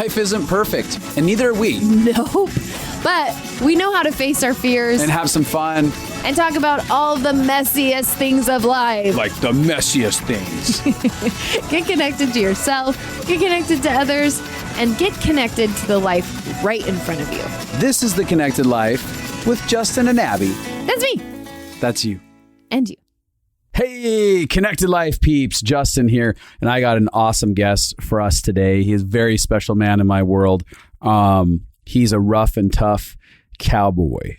Life isn't perfect, and neither are we. Nope. But we know how to face our fears. And have some fun. And talk about all the messiest things of life. Like the messiest things. Get connected to yourself, get connected to others, and get connected to the life right in front of you. This is The Connected Life with Justin and Abby. That's me. That's you. And you. Hey, Connected Life peeps, Justin here, and I got an awesome guest for us today. He is a very special man in my world. He's a rough and tough cowboy,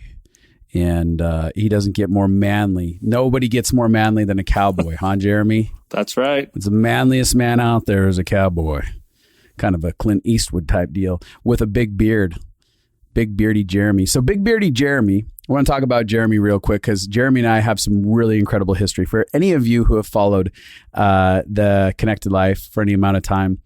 and he doesn't get more manly. Nobody gets more manly than a cowboy, huh, Jeremy? That's right. It's the manliest man out there is a cowboy. Kind of a Clint Eastwood type deal with a big beard. Big beardy Jeremy. So Big beardy Jeremy, I want to talk about Jeremy real quick because Jeremy and I have some really incredible history. For any of you who have followed the Connected Life for any amount of time,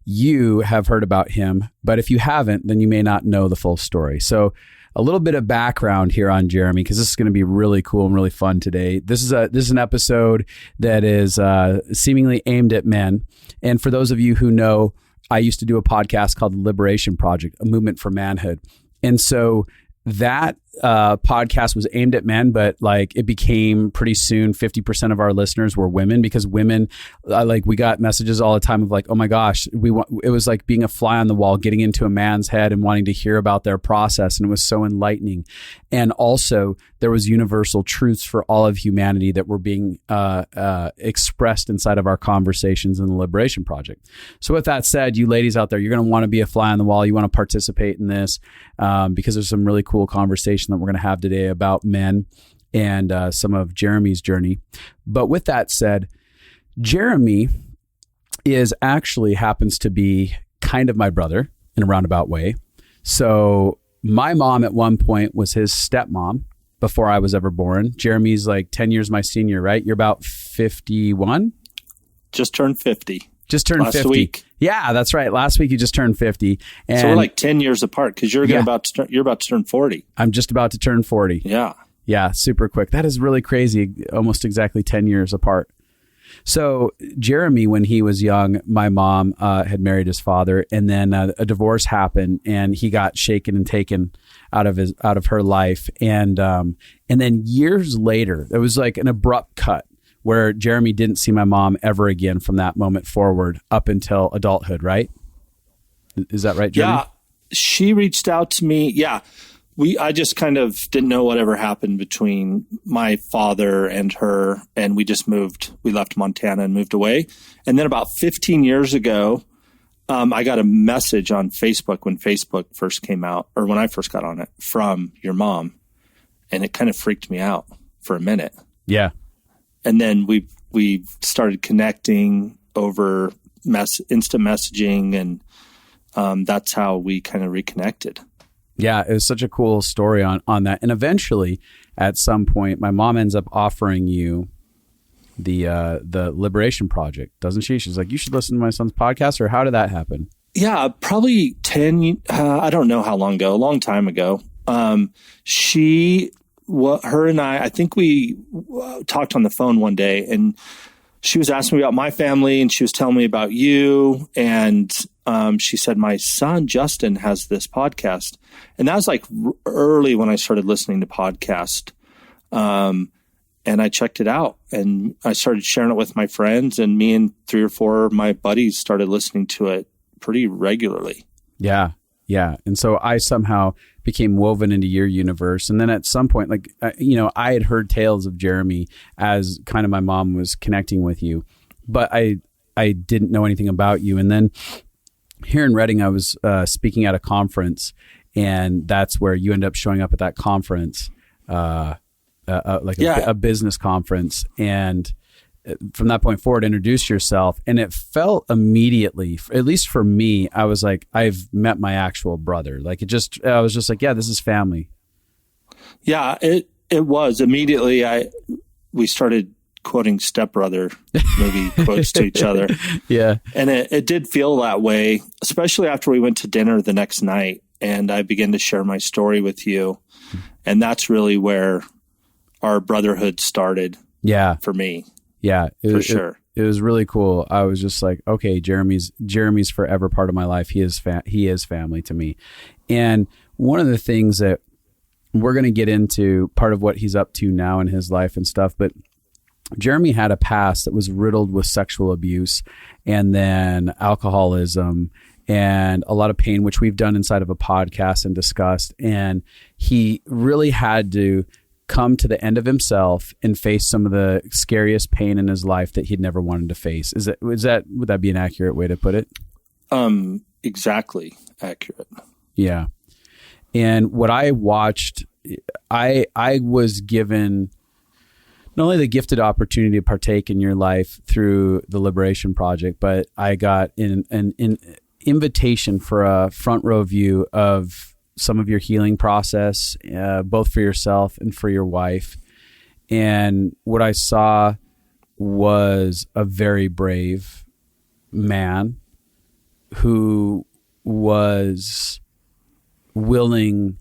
you have heard about him. But if you haven't, then you may not know the full story. So a little bit of background here on Jeremy, because this is going to be really cool and really fun today. This is an episode that is seemingly aimed at men. And for those of you who know, I used to do a podcast called The Liberation Project, a movement for manhood. And so that podcast was aimed at men, but like it became pretty soon 50% of our listeners were women, because women, we got messages all the time of like, oh my gosh, it was like being a fly on the wall, getting into a man's head and wanting to hear about their process. And it was so enlightening. And also there was universal truths for all of humanity that were being expressed inside of our conversations in the Liberation Project. So with that said, you ladies out there, you're going to want to be a fly on the wall. You want to participate in this because there's some really cool conversation that we're going to have today about men and some of Jeremy's journey. But with that said, Jeremy happens to be kind of my brother in a roundabout way. So my mom at one point was his stepmom before I was ever born. Jeremy's like 10 years my senior, right? You're about 51? Just turned 50. Just turned 50. Last week. Yeah, that's right. Last week you just turned 50. And so we're like 10 years apart because you're about to turn 40. I'm just about to turn 40. Yeah. Yeah, super quick. That is really crazy. Almost exactly 10 years apart. So Jeremy, when he was young, my mom had married his father, and then a divorce happened, and he got shaken and taken out of her life. And then years later, it was like an abrupt cut, where Jeremy didn't see my mom ever again from that moment forward up until adulthood, right? Is that right, Jeremy? Yeah, she reached out to me. Yeah, I just kind of didn't know whatever happened between my father and her, and we just moved. We left Montana and moved away. And then about 15 years ago, I got a message on Facebook when Facebook first came out, or when I first got on it, from your mom, and it kind of freaked me out for a minute. Yeah. And then we started connecting over instant messaging, and that's how we kind of reconnected. Yeah, it was such a cool story on that. And eventually, at some point, my mom ends up offering you the Liberation Project, doesn't she? She's like, you should listen to my son's podcast, or how did that happen? Yeah, probably 10, I don't know how long ago, a long time ago. Her and I think we talked on the phone one day, and she was asking me about my family, and she was telling me about you. And she said, my son, Justin, has this podcast. And that was like early when I started listening to podcasts. And I checked it out, and I started sharing it with my friends, and me and 3 or 4 of my buddies started listening to it pretty regularly. Yeah. Yeah. And so I somehow became woven into your universe. And then at some point, I had heard tales of Jeremy as kind of my mom was connecting with you, but I didn't know anything about you. And then here in Reading, I was speaking at a conference, and that's where you end up showing up at that conference, a business conference. And from that point forward, introduce yourself. And it felt immediately, at least for me, I was like, I've met my actual brother. I was just like, yeah, this is family. Yeah, it was immediately. We started quoting stepbrother, maybe quotes to each other. Yeah. And it did feel that way, especially after we went to dinner the next night and I began to share my story with you. And that's really where our brotherhood started. Yeah. For me. Yeah. For sure. It was really cool. I was just like, okay, Jeremy's forever part of my life. He is family to me. And one of the things that we're going to get into, part of what he's up to now in his life and stuff, but Jeremy had a past that was riddled with sexual abuse and then alcoholism and a lot of pain, which we've done inside of a podcast and discussed. And he really had to come to the end of himself and face some of the scariest pain in his life that he'd never wanted to face. Would that be an accurate way to put it? Exactly accurate. Yeah. And what I watched, I was given not only the gifted opportunity to partake in your life through the Liberation Project, but I got an invitation for a front row view of some of your healing process, both for yourself and for your wife. And what I saw was a very brave man who was willing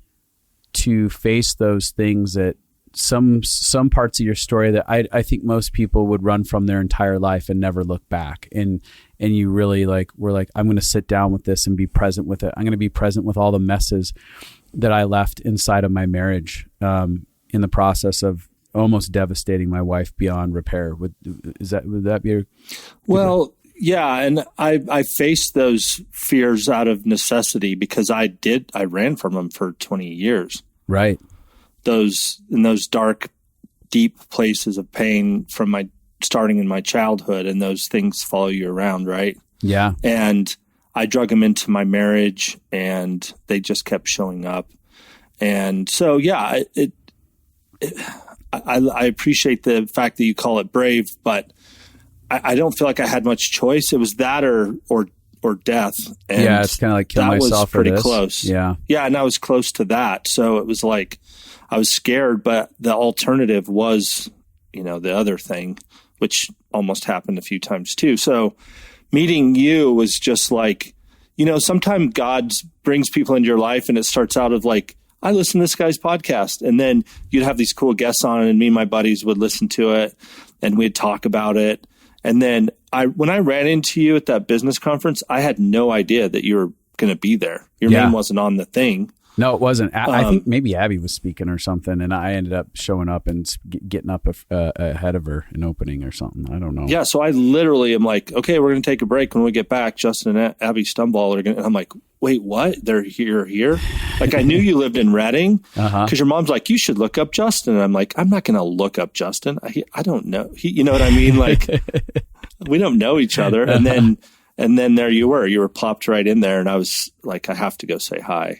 to face those things that some parts of your story that I think most people would run from their entire life and never look back. And you really were like, I'm going to sit down with this and be present with it. I'm going to be present with all the messes that I left inside of my marriage in the process of almost devastating my wife beyond repair. Would that be? Well, yeah. And I faced those fears out of necessity because I ran from them for 20 years. Right. In those dark, deep places of pain from starting in my childhood, and those things follow you around, right? Yeah. And I drug them into my marriage, and they just kept showing up. And so, yeah, I appreciate the fact that you call it brave, but I don't feel like I had much choice. It was that or death. And yeah, it's kind of like kill myself. That was pretty close. Yeah. Yeah, and I was close to that. So it was like I was scared, but the alternative was, the other thing, which almost happened a few times too. So meeting you was just like, sometimes God brings people into your life and it starts out of like, I listen to this guy's podcast, and then you'd have these cool guests on, and me and my buddies would listen to it and we'd talk about it. And then when I ran into you at that business conference, I had no idea that you were going to be there. Your name wasn't on the thing. No, it wasn't. I think maybe Abby was speaking or something, and I ended up showing up and getting up ahead of her in opening or something. I don't know. Yeah, so I literally am like, okay, we're going to take a break. When we get back, Justin and Abby Stumble are going to, and I'm like, wait, what? They're here? Like, I knew you lived in Reading because your mom's like, you should look up Justin. And I'm like, I'm not going to look up Justin. I don't know. You know what I mean? Like, we don't know each other. And then there you were plopped right in there. And I was like, I have to go say hi.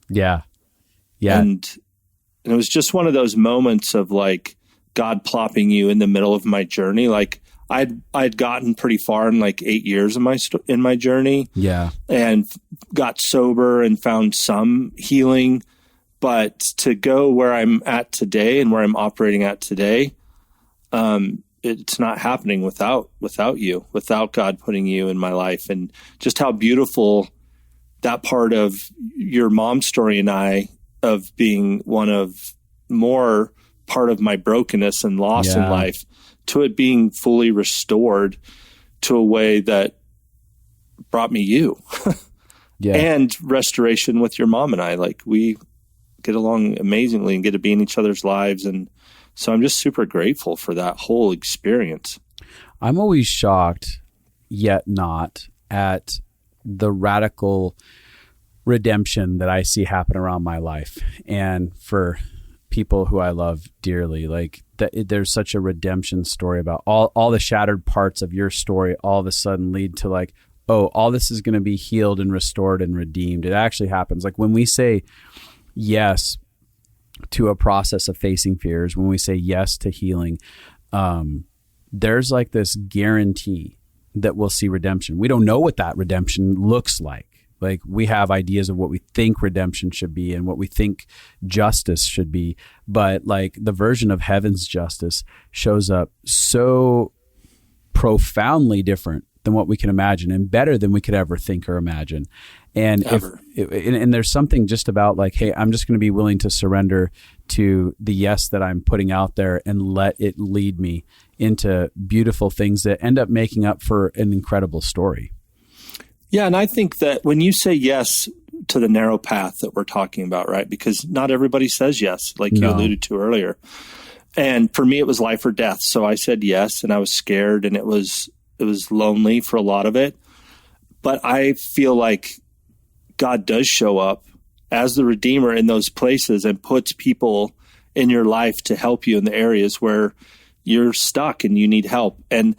Yeah. Yeah. And it was just one of those moments of like God plopping you in the middle of my journey. Like I'd gotten pretty far in like 8 years in my journey. Yeah. And got sober and found some healing, but to go where I'm at today and where I'm operating at today, it's not happening without you, without God putting you in my life. And just how beautiful that part of your mom's story and I, of being one of more part of my brokenness and loss in life, to it being fully restored to a way that brought me you. And restoration with your mom and I. Like, we get along amazingly and get to be in each other's lives. And so I'm just super grateful for that whole experience. I'm always shocked, yet not, at the radical redemption that I see happen around my life. And for people who I love dearly, like there's such a redemption story about all the shattered parts of your story all of a sudden lead to like, oh, all this is going to be healed and restored and redeemed. It actually happens. Like when we say yes to a process of facing fears, when we say yes to healing, there's like this guarantee that we'll see redemption. We don't know what that redemption looks like. Like we have ideas of what we think redemption should be and what we think justice should be. But like the version of heaven's justice shows up so profoundly different than what we can imagine and better than we could ever think or imagine. And and there's something just about like, hey, I'm just going to be willing to surrender to the yes that I'm putting out there and let it lead me into beautiful things that end up making up for an incredible story. Yeah. And I think that when you say yes to the narrow path that we're talking about, right? Because not everybody says yes, like you alluded to earlier. And for me, it was life or death. So I said yes, and I was scared, and it was lonely for a lot of it. But I feel like God does show up as the Redeemer in those places and puts people in your life to help you in the areas where you're stuck and you need help. And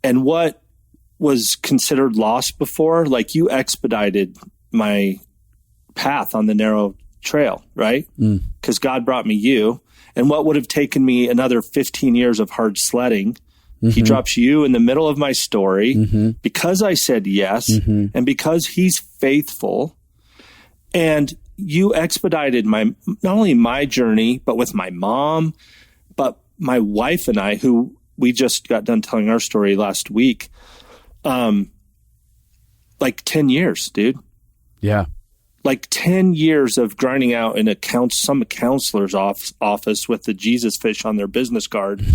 what was considered lost before, like you expedited my path on the narrow trail, right? Because God brought me you. And what would have taken me another 15 years of hard sledding, he drops you in the middle of my story because I said yes and because he's faithful. And you expedited not only my journey, but with my mom, but my wife and I, who we just got done telling our story last week, like 10 years, dude. Yeah. Like 10 years of grinding out in some counselor's office with the Jesus fish on their business card.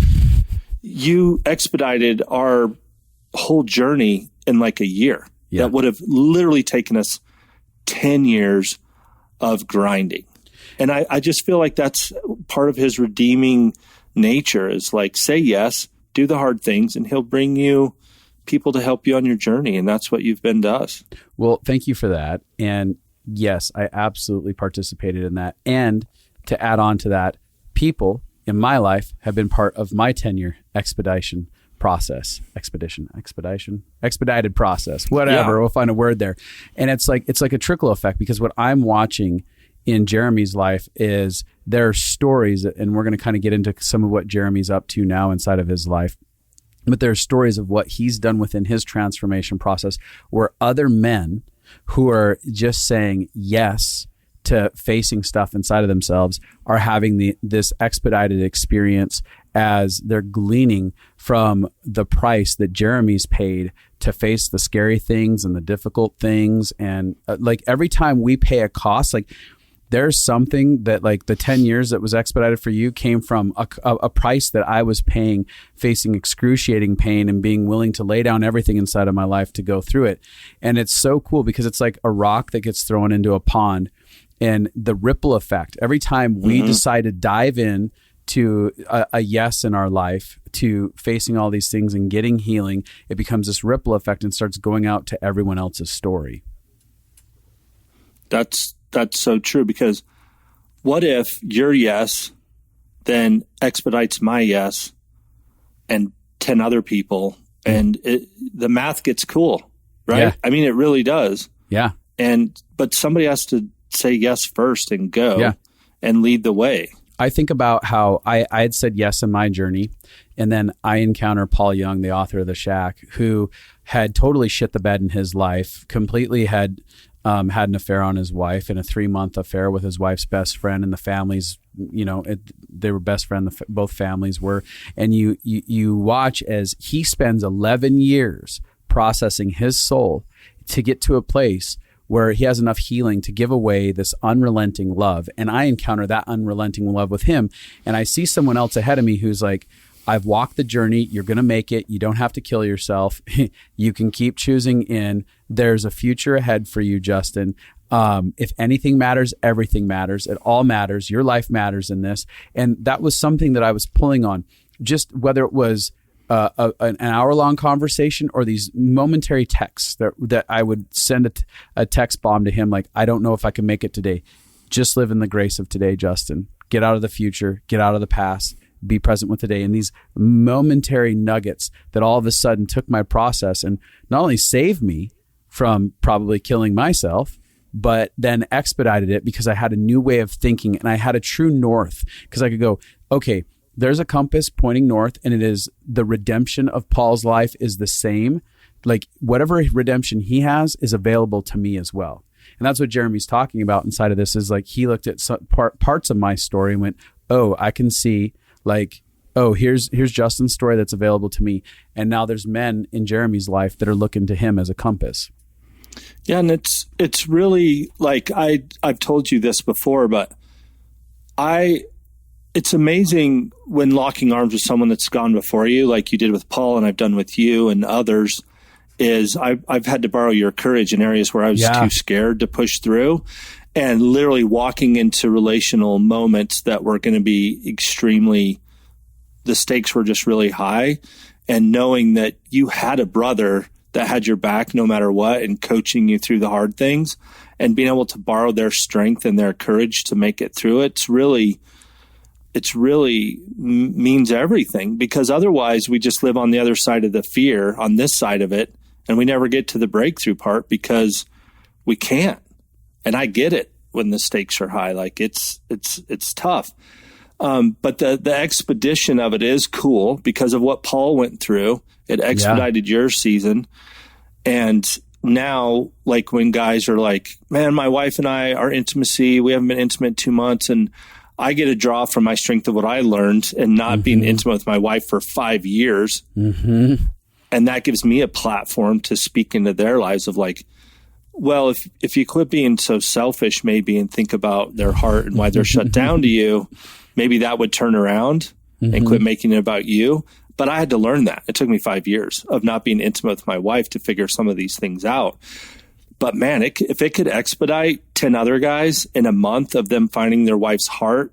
You expedited our whole journey in like a year. That would have literally taken us 10 years of grinding. And I just feel like that's part of his redeeming nature, is like, say yes, do the hard things, and he'll bring you people to help you on your journey. And that's what you've been to us. Well, thank you for that. And yes, I absolutely participated in that. And to add on to that, people in my life have been part of my 10-year expedited process, whatever. We'll find a word there. And it's like a trickle effect, because what I'm watching in Jeremy's life is there are stories, and we're going to kind of get into some of what Jeremy's up to now inside of his life. But there are stories of what he's done within his transformation process, where other men who are just saying yes to facing stuff inside of themselves are having this expedited experience as they're gleaning from the price that Jeremy's paid to face the scary things and the difficult things. And like every time we pay a cost, like there's something that, like the 10 years that was expedited for you came from a price that I was paying, facing excruciating pain and being willing to lay down everything inside of my life to go through it. And it's so cool because it's like a rock that gets thrown into a pond, and the ripple effect, every time we decide to dive in to a yes in our life, to facing all these things and getting healing, it becomes this ripple effect and starts going out to everyone else's story. That's so true, because what if your yes then expedites my yes and 10 other people, and the math gets cool, right? Yeah. I mean, it really does. Yeah. But somebody has to say yes first and go and lead the way. I think about how I had said yes in my journey, and then I encounter Paul Young, the author of The Shack, who had totally shit the bed in his life, completely had an affair on his wife, and a 3-month affair with his wife's best friend, and the families, they were best friends, both families were. And you watch as he spends 11 years processing his soul to get to a place where he has enough healing to give away this unrelenting love. And I encounter that unrelenting love with him. And I see someone else ahead of me who's like, I've walked the journey. You're going to make it. You don't have to kill yourself. You can keep choosing in. There's a future ahead for you, Justin. If anything matters, everything matters. It all matters. Your life matters in this. And that was something that I was pulling on, just whether it was an hour-long conversation or these momentary texts that I would send a text bomb to him, like, I don't know if I can make it today. Just live in the grace of today, Justin. Get out of the future. Get out of the past. Be present with today. And these momentary nuggets that all of a sudden took my process and not only saved me from probably killing myself, but then expedited it because I had a new way of thinking and I had a true north, because I could go, okay, there's a compass pointing north, and it is the redemption of Paul's life is the same. Like whatever redemption he has is available to me as well. And that's what Jeremy's talking about inside of this, is like he looked at some parts of my story and went, oh, I can see, like, oh, here's Justin's story that's available to me. And now there's men in Jeremy's life that are looking to him as a compass. Yeah, and it's really like I've told you this before, but I it's amazing when locking arms with someone that's gone before you, like you did with Paul and I've done with you and others, is I've had to borrow your courage in areas where I was too scared to push through, and literally walking into relational moments that were going to be extremely, the stakes were just really high, and knowing that you had a brother that had your back no matter what and coaching you through the hard things, and being able to borrow their strength and their courage to make it through it. It's really means everything, because otherwise we just live on the other side of the fear, on this side of it, and we never get to the breakthrough part because we can't. And I get it when the stakes are high, like it's tough. But the expedition of it is cool because of what Paul went through. It expedited your season. And now, like when guys are like, man, my wife and I, our intimacy, we haven't been intimate 2 months, and I get a draw from my strength of what I learned and not being intimate with my wife for 5 years. And that gives me a platform to speak into their lives of like, well, if you quit being so selfish maybe and think about their heart and why they're shut down to you, maybe that would turn around and quit making it about you. But I had to learn that. It took me 5 years of not being intimate with my wife to figure some of these things out. But man, if it could expedite 10 other guys in a month of them finding their wife's heart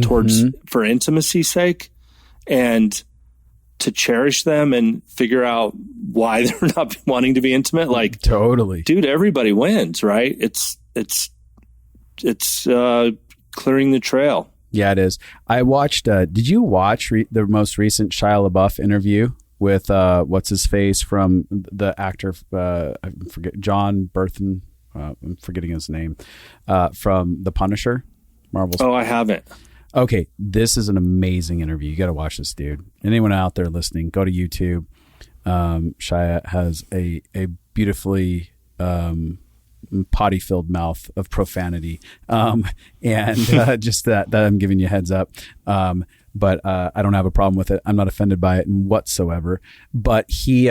for intimacy's sake, and to cherish them and figure out why they're not wanting to be intimate, like totally, dude, everybody wins, right? It's clearing the trail. Yeah, it is. I watched, did you watch the most recent Shia LaBeouf interview with, what's his face from the actor, I forget, John Berthan, I'm forgetting his name, from The Punisher, Marvel's. Oh, I haven't. Okay. This is an amazing interview. You got to watch this, dude. Anyone out there listening, go to YouTube. Shia has a beautifully, potty-filled mouth of profanity, and just that I'm giving you a heads up. But I don't have a problem with it. I'm not offended by it whatsoever. But he's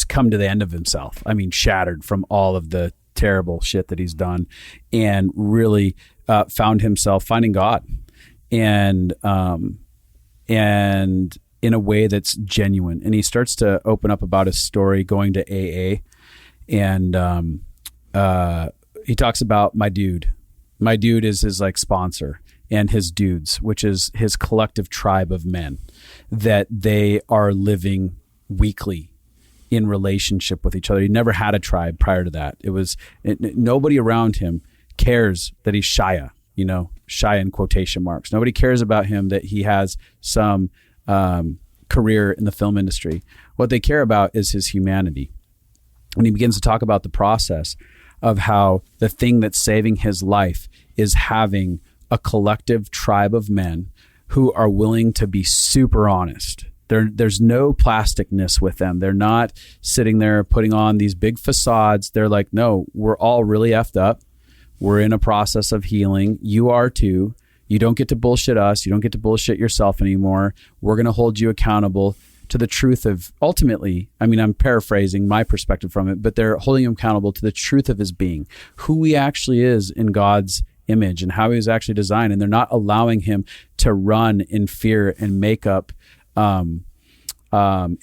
come to the end of himself. I mean, shattered from all of the terrible shit that he's done, and really found himself finding God, and in a way that's genuine. And he starts to open up about his story going to AA. And he talks about my dude. My dude is his like sponsor, and his dudes, which is his collective tribe of men, that they are living weekly in relationship with each other. He never had a tribe prior to that. Nobody around him cares that he's Shia, Shia in quotation marks. Nobody cares about him that he has some career in the film industry. What they care about is his humanity. When he begins to talk about the process of how the thing that's saving his life is having a collective tribe of men who are willing to be super honest. There's no plasticness with them. They're not sitting there putting on these big facades. They're like, no, we're all really effed up. We're in a process of healing. You are too. You don't get to bullshit us. You don't get to bullshit yourself anymore. We're going to hold you accountable to the truth of, ultimately, I mean, I'm paraphrasing my perspective from it, but they're holding him accountable to the truth of his being, who he actually is in God's image and how he was actually designed. And they're not allowing him to run in fear and make up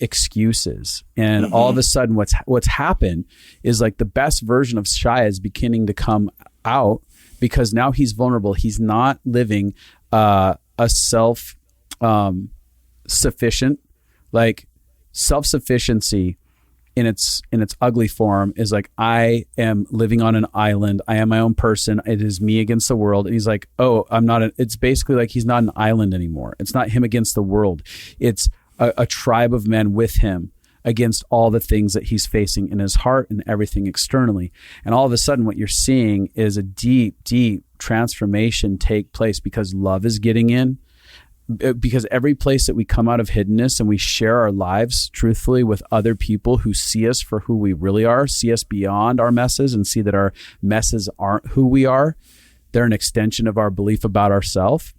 excuses. And all of a sudden what's happened is like the best version of Shia is beginning to come out, because now he's vulnerable. He's not living a self-sufficient, like self-sufficiency in its ugly form is like, I am living on an island. I am my own person. It is me against the world. And he's like, oh, it's basically like he's not an island anymore. It's not him against the world. It's a tribe of men with him against all the things that he's facing in his heart and everything externally. And all of a sudden what you're seeing is a deep, deep transformation take place, because love is getting in. Because every place that we come out of hiddenness and we share our lives truthfully with other people who see us for who we really are, see us beyond our messes and see that our messes aren't who we are, they're an extension of our belief about ourselves,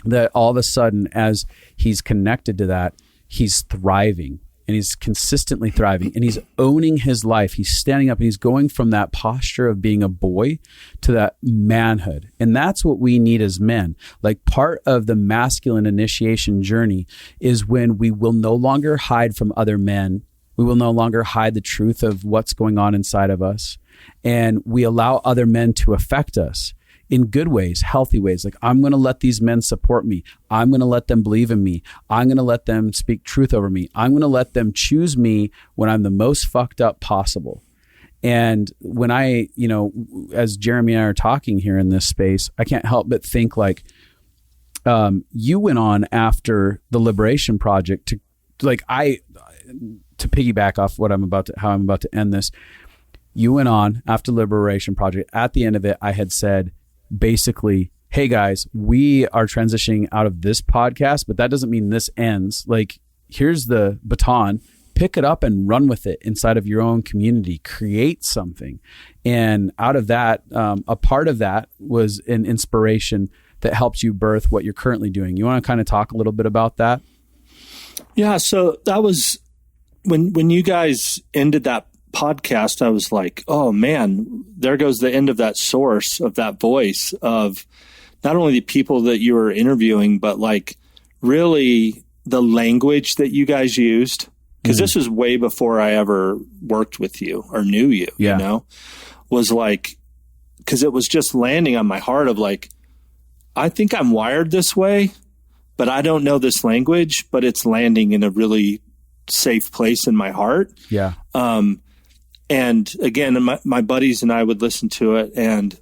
that all of a sudden, as he's connected to that, he's thriving and he's consistently thriving, and he's owning his life. He's standing up and he's going from that posture of being a boy to that manhood. And that's what we need as men. Like, part of the masculine initiation journey is when we will no longer hide from other men. We will no longer hide the truth of what's going on inside of us. And we allow other men to affect us in good ways, healthy ways. Like, I'm going to let these men support me. I'm going to let them believe in me. I'm going to let them speak truth over me. I'm going to let them choose me when I'm the most fucked up possible. And when I, as Jeremy and I are talking here in this space, I can't help but think like, you went on after the Liberation Project to piggyback off how I'm about to end this. You went on after Liberation Project. At the end of it, I had said, basically, hey guys, we are transitioning out of this podcast, but that doesn't mean this ends. Like, here's the baton, pick it up and run with it inside of your own community, create something. And out of that, a part of that was an inspiration that helps you birth what you're currently doing. You want to kind of talk a little bit about that? Yeah. So that was when you guys ended that podcast, I was like, oh man, there goes the end of that source of that voice of not only the people that you were interviewing, but like really the language that you guys used. Because this was way before I ever worked with you or knew you, was like, because it was just landing on my heart of like, I think I'm wired this way, but I don't know this language, but it's landing in a really safe place in my heart. Yeah. And again, my buddies and I would listen to it and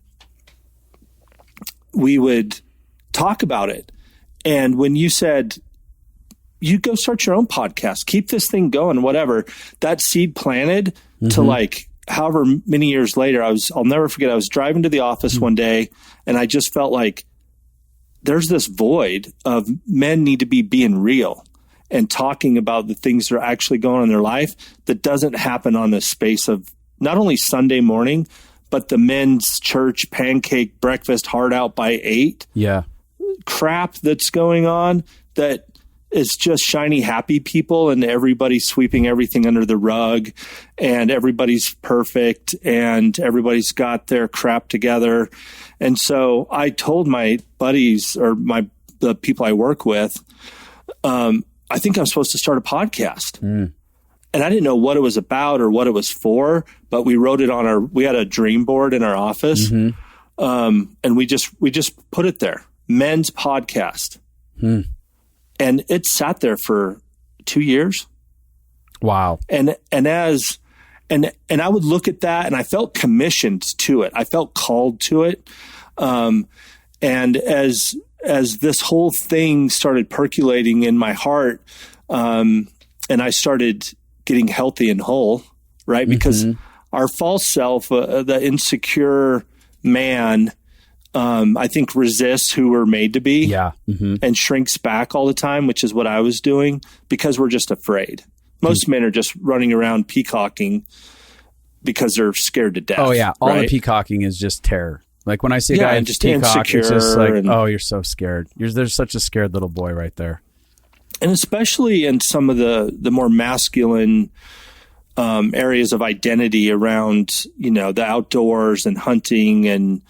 we would talk about it. And when you said, you go start your own podcast, keep this thing going, whatever, that seed planted to like however many years later, I'll never forget, I was driving to the office one day and I just felt like there's this void of men need to be being real and talking about the things that are actually going on in their life that doesn't happen on the space of not only Sunday morning, but the men's church pancake breakfast hard out by 8 crap that's going on that is just shiny, happy people and everybody's sweeping everything under the rug and everybody's perfect and everybody's got their crap together. And so I told my buddies or the people I work with, I think I'm supposed to start a podcast. And I didn't know what it was about or what it was for, but we wrote it on we had a dream board in our office. And we just put it there, men's podcast. And it sat there for 2 years. Wow. And I would look at that and I felt commissioned to it. I felt called to it. And as this whole thing started percolating in my heart, and I started getting healthy and whole, right? Because our false self, the insecure man, I think resists who we're made to be and shrinks back all the time, which is what I was doing because we're just afraid. Most men are just running around peacocking because they're scared to death. Oh yeah. All right? the peacocking is just terror. Like when I see a guy just peacock, it's just like, oh, you're so scared. There's such a scared little boy right there. And especially in some of the more masculine areas of identity around, the outdoors and hunting and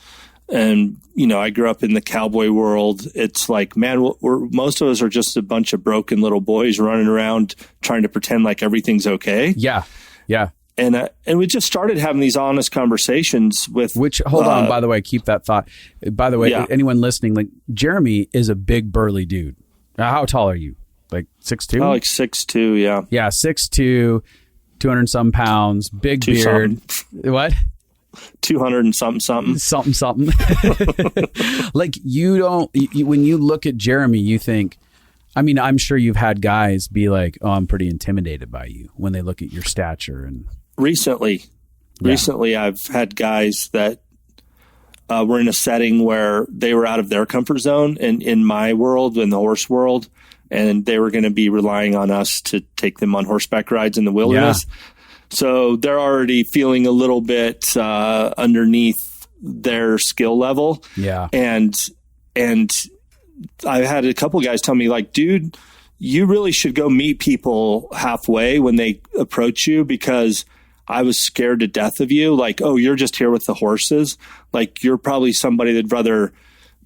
I grew up in the cowboy world. It's like, man, most of us are just a bunch of broken little boys running around trying to pretend like everything's okay. Yeah. Yeah. And we just started having these honest conversations with... Hold on, by the way, keep that thought. By the way, anyone listening, like Jeremy is a big burly dude. How tall are you? Like 6'2"? Oh, like 6'2", yeah. Yeah, 6'2", 200 some pounds, big beard. What? 200 and something. Something. Like when you look at Jeremy, you think, I mean, I'm sure you've had guys be like, oh, I'm pretty intimidated by you when they look at your stature. And recently I've had guys that were in a setting where they were out of their comfort zone and in my world, in the horse world, and they were going to be relying on us to take them on horseback rides in the wilderness. Yeah. So they're already feeling a little bit underneath their skill level. Yeah. And I had a couple guys tell me like, dude, you really should go meet people halfway when they approach you, because I was scared to death of you. Like, oh, you're just here with the horses. Like, you're probably somebody that'd rather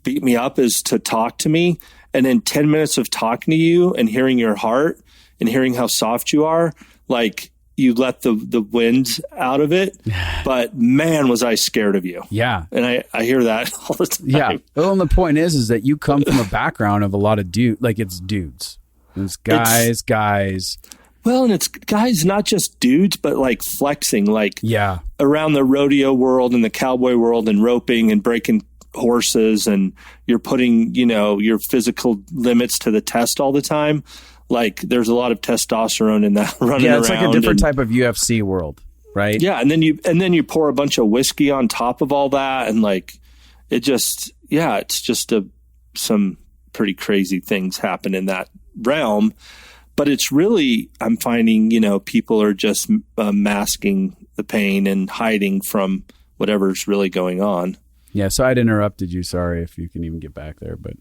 beat me up is to talk to me. And in 10 minutes of talking to you and hearing your heart and hearing how soft you are, like, you let the wind out of it. But man, was I scared of you. Yeah. And I hear that all the time. Yeah. Well, and the point is that you come from a background of a lot of it's dudes. It's guys. Well, and it's guys, not just dudes, but like flexing, like yeah, around the rodeo world and the cowboy world and roping and breaking horses, and you're putting, your physical limits to the test all the time. Like, there's a lot of testosterone in that running around. Yeah, it's like a different type of UFC world, right? Yeah, and then you pour a bunch of whiskey on top of all that, and like, it's just some pretty crazy things happen in that realm. But it's really, I'm finding, people are just masking the pain and hiding from whatever's really going on. Yeah, so I'd interrupted you. Sorry if you can even get back there, but...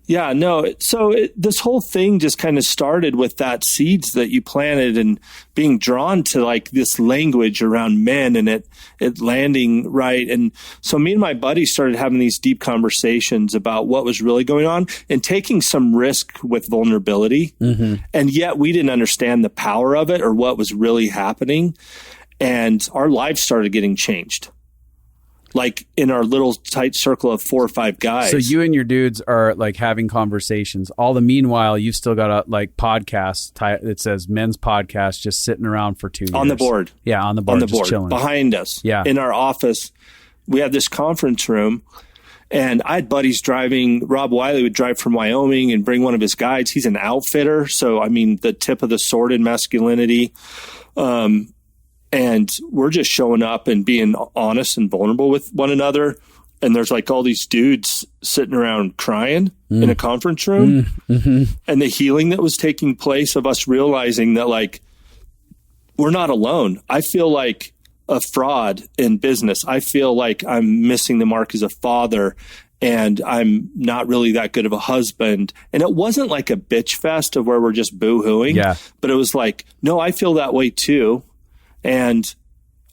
Yeah, no. So this whole thing just kind of started with that seeds that you planted and being drawn to like this language around men and it landing right. And so me and my buddy started having these deep conversations about what was really going on and taking some risk with vulnerability. Mm-hmm. And yet we didn't understand the power of it or what was really happening. And our lives started getting changed. Like in our little tight circle of 4 or 5 guys. So you and your dudes are like having conversations. All the meanwhile, you've still got a like podcast that says men's podcast just sitting around for 2 years. On the board. Yeah, on the board. Just chilling. Behind us. Yeah. In our office, we had this conference room, and I had buddies driving. Rob Wiley would drive from Wyoming and bring one of his guides. He's an outfitter. So, I mean, the tip of the sword in masculinity. And we're just showing up and being honest and vulnerable with one another. And there's like all these dudes sitting around crying in a conference room. Mm-hmm. And the healing that was taking place of us realizing that like, we're not alone. I feel like a fraud in business. I feel like I'm missing the mark as a father, and I'm not really that good of a husband. And it wasn't like a bitch fest of where we're just boo-hooing. Yeah. But it was like, no, I feel that way too. And,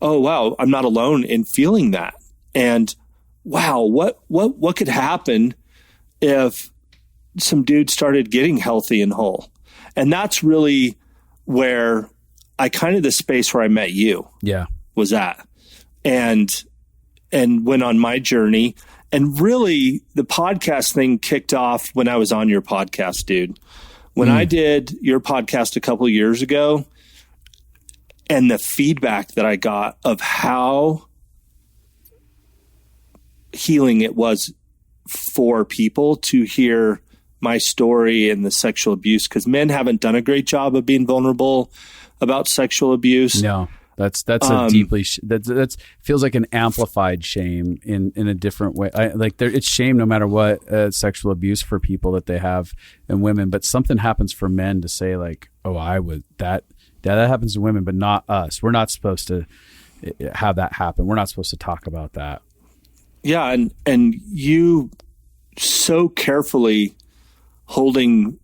oh, wow, I'm not alone in feeling that. And wow, what could happen if some dude started getting healthy and whole? And that's really where the space where I met you was at, and went on my journey. And really the podcast thing kicked off when I was on your podcast, dude. When I did your podcast a couple of years ago, and the feedback that I got of how healing it was for people to hear my story and the sexual abuse, because men haven't done a great job of being vulnerable about sexual abuse. No, that's a deeply that's feels like an amplified shame in a different way. It's shame no matter what sexual abuse for people that they have and women, but something happens for men to say like, oh, that happens to women, but not us. We're not supposed to have that happen. We're not supposed to talk about that. Yeah. And you so carefully holding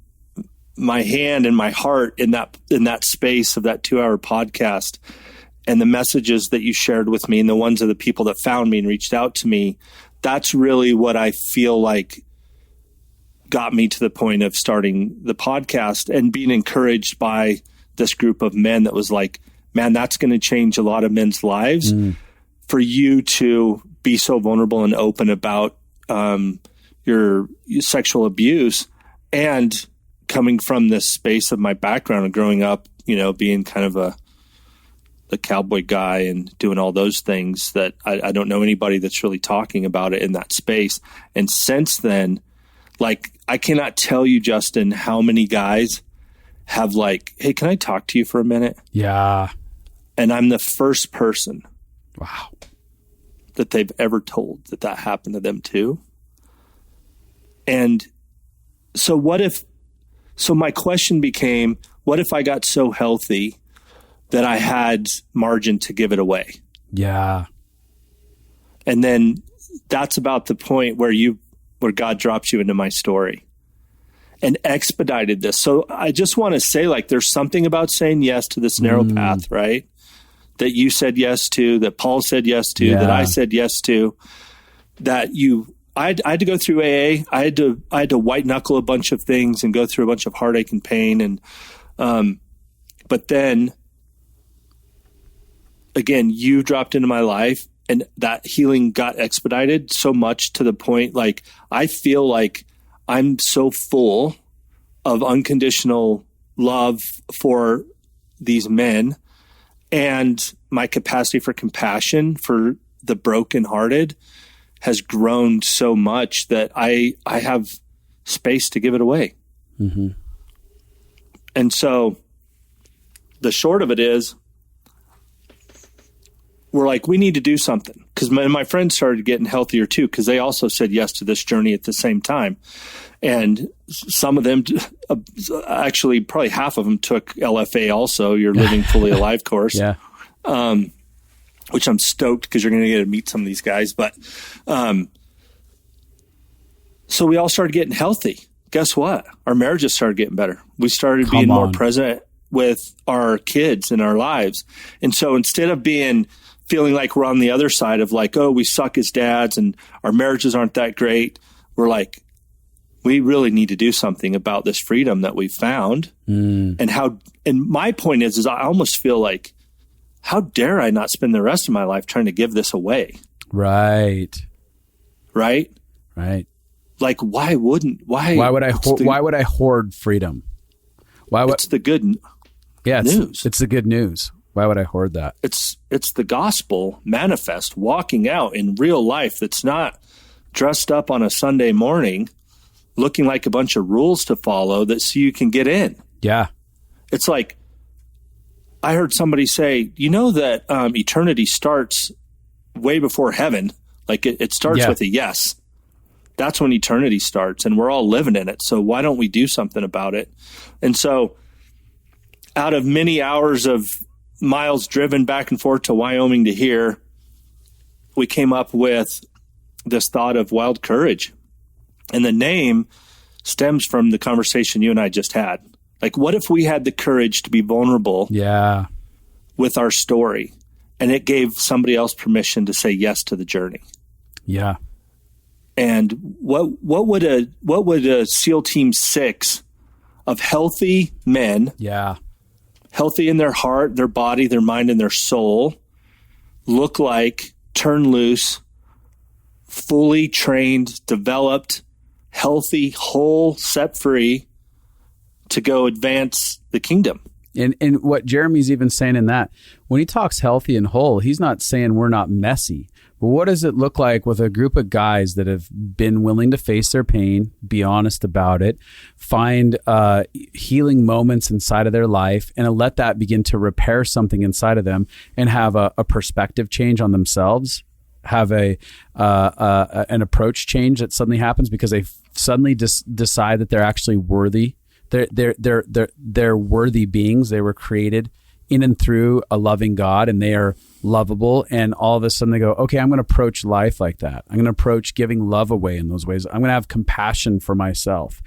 my hand and my heart in that space of that 2-hour podcast, and the messages that you shared with me and the ones of the people that found me and reached out to me, that's really what I feel like got me to the point of starting the podcast and being encouraged by this group of men that was like, man, that's going to change a lot of men's lives for you to be so vulnerable and open about your sexual abuse, and coming from this space of my background and growing up, being kind of a cowboy guy and doing all those things that I don't know anybody that's really talking about it in that space. And since then, like, I cannot tell you, Justin, how many guys have like, hey, can I talk to you for a minute? Yeah. And I'm the first person wow that they've ever told that happened to them too. And so my question became, what if I got so healthy that I had margin to give it away? Yeah. And then that's about the point where God drops you into my story. and expedited this. So I just want to say, like, there's something about saying yes to this narrow path, right? That you said yes to, that Paul said yes to, that I said yes to, that I had to go through AA. I had to white knuckle a bunch of things and go through a bunch of heartache and pain. And, but then again, you dropped into my life and that healing got expedited so much to the point, like, I feel like I'm so full of unconditional love for these men, and my capacity for compassion for the brokenhearted has grown so much that I have space to give it away. Mm-hmm. And so the short of it is, we're like, we need to do something. Because my friends started getting healthier too, because they also said yes to this journey at the same time. And some of them, actually probably half of them, took LFA also, your Living Fully Alive course. Yeah. Which I'm stoked, because you're going to get to meet some of these guys. But so we all started getting healthy. Guess what? Our marriages started getting better. We started being more present with our kids in our lives. And so instead of feeling like we're on the other side of like, oh, we suck as dads and our marriages aren't that great, we're like, we really need to do something about this freedom that we found. And my point is I almost feel like, how dare I not spend the rest of my life trying to give this away? Right. Like, why would I hoard freedom? It's the good news. It's the good news. Why would I hoard that? It's the gospel manifest, walking out in real life that's not dressed up on a Sunday morning looking like a bunch of rules to follow so you can get in. Yeah. It's like, I heard somebody say, you know that eternity starts way before heaven. Like it starts with a yes. That's when eternity starts, and we're all living in it. So why don't we do something about it? And so out of many hours of miles driven back and forth to Wyoming to here, we came up with this thought of Wild Courage. And the name stems from the conversation you and I just had. Like, what if we had the courage to be vulnerable with our story, and it gave somebody else permission to say yes to the journey? Yeah. And what would a SEAL Team 6 of healthy men, healthy in their heart, their body, their mind, and their soul, look like, turn loose, fully trained, developed, healthy, whole, set free to go advance the kingdom? And what Jeremy's even saying in that, when he talks healthy and whole, he's not saying we're not messy. But what does it look like with a group of guys that have been willing to face their pain, be honest about it, find healing moments inside of their life, and let that begin to repair something inside of them, and have a perspective change on themselves, have an approach change that suddenly happens because they suddenly decide that they're actually worthy. They're worthy beings. They were created in and through a loving God, and they are lovable. And all of a sudden they go, okay, I'm going to approach life like that. I'm going to approach giving love away in those ways. I'm going to have compassion for myself.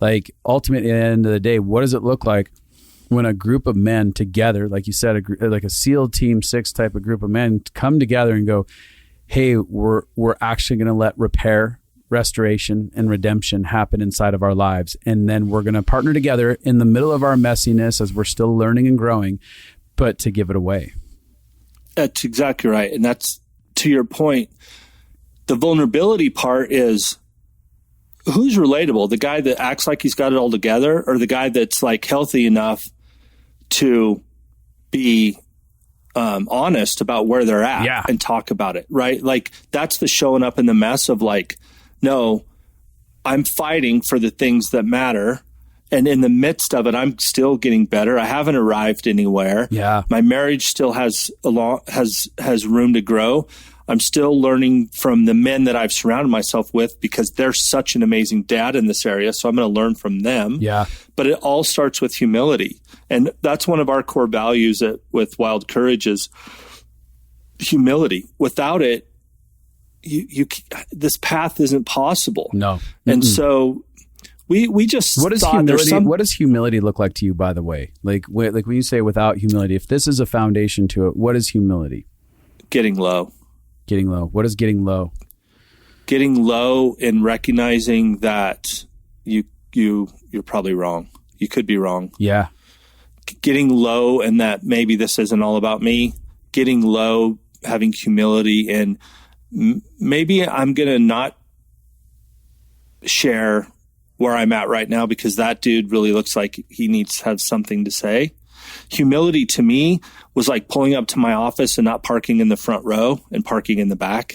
Like, ultimately, at the end of the day, what does it look like when a group of men together, like you said, like a SEAL Team 6 type of group of men, come together and go, hey, we're actually going to let restoration and redemption happen inside of our lives. And then we're going to partner together in the middle of our messiness as we're still learning and growing, but to give it away. That's exactly right. And that's, to your point, the vulnerability part is, who's relatable? The guy that acts like he's got it all together, or the guy that's like healthy enough to be honest about where they're at and talk about it, right? Like, that's the showing up in the mess of like, no, I'm fighting for the things that matter. And in the midst of it, I'm still getting better. I haven't arrived anywhere. Yeah. My marriage still has room to grow. I'm still learning from the men that I've surrounded myself with, because they're such an amazing dad in this area. So I'm going to learn from them. Yeah. But it all starts with humility. And that's one of our core values with Wild Courage is humility. Without it, this path isn't possible. No. And so we just what does humility look like to you, by the way? Like when you say without humility, if this is a foundation to it, what is humility? Getting low. Getting low. What is getting low? Getting low in recognizing that you're probably wrong. You could be wrong. Yeah. Getting low and that maybe this isn't all about me. Getting low, having humility, and maybe I'm going to not share where I'm at right now because that dude really looks like he needs to have something to say. Humility to me was like pulling up to my office and not parking in the front row and parking in the back.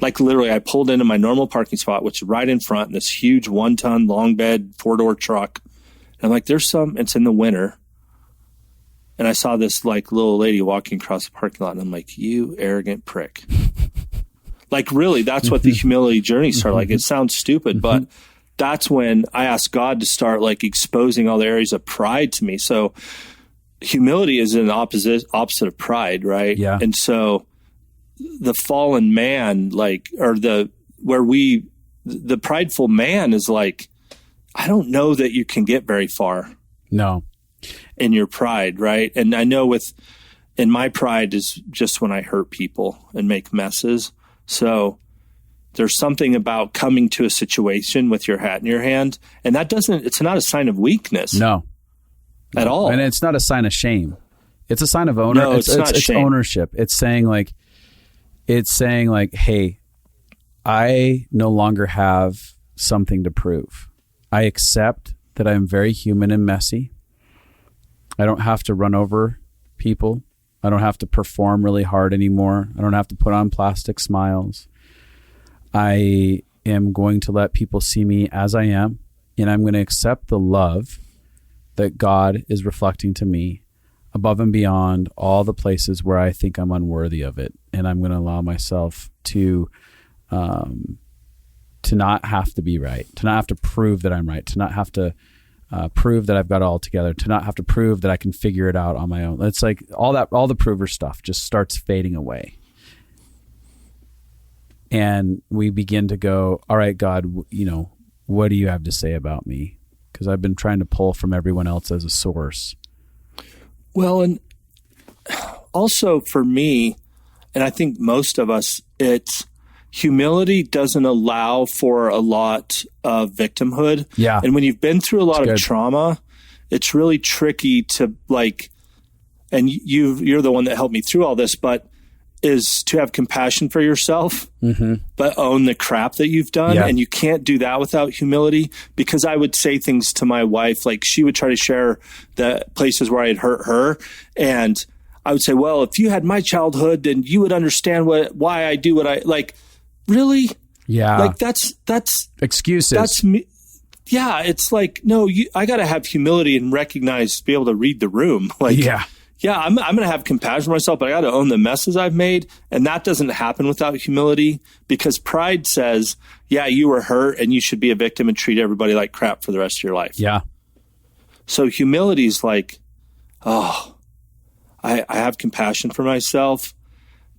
Like literally I pulled into my normal parking spot, which is right in front, in this huge 1-ton long bed 4-door truck. And I'm like, it's in the winter. And I saw this like little lady walking across the parking lot and I'm like, you arrogant prick. Like really, that's what the humility journey started. Like it sounds stupid, but that's when I asked God to start like exposing all the areas of pride to me. So humility is an opposite of pride, right? Yeah. And so the fallen man, like, or the prideful man is like, I don't know that you can get very far. No. In your pride, right? And I know in my pride is just when I hurt people and make messes. So there's something about coming to a situation with your hat in your hand, and it's not a sign of weekness. No. At all. And it's not a sign of shame. It's a sign of ownership. No, it's not shame. Ownership. It's saying like, hey, I no longer have something to prove. I accept that I'm very human and messy. I don't have to run over people. I don't have to perform really hard anymore. I don't have to put on plastic smiles. I am going to let people see me as I am, and I'm going to accept the love that God is reflecting to me above and beyond all the places where I think I'm unworthy of it. And I'm going to allow myself to not have to be right, to not have to prove that I'm right, to not have to prove that I've got it all together, to not have to prove that I can figure it out on my own. It's like all the prover stuff just starts fading away. And we begin to go, all right, God, what do you have to say about me? Because I've been trying to pull from everyone else as a source. Well, and also for me, and I think most of us, humility doesn't allow for a lot of victimhood. Yeah. And when you've been through a lot of trauma, it's really tricky to like, and you're the one that helped me through all this, but is to have compassion for yourself, but own the crap that you've done. Yeah. And you can't do that without humility, because I would say things to my wife, like she would try to share the places where I had hurt her. And I would say, well, if you had my childhood, then you would understand why I do what I like. Really? Yeah. Like that's excuses. That's me. Yeah. It's like, no, I got to have humility and recognize, be able to read the room. Like, yeah, I'm going to have compassion for myself, but I got to own the messes I've made. And that doesn't happen without humility, because pride says, yeah, you were hurt and you should be a victim and treat everybody like crap for the rest of your life. Yeah. So humility is like, I have compassion for myself,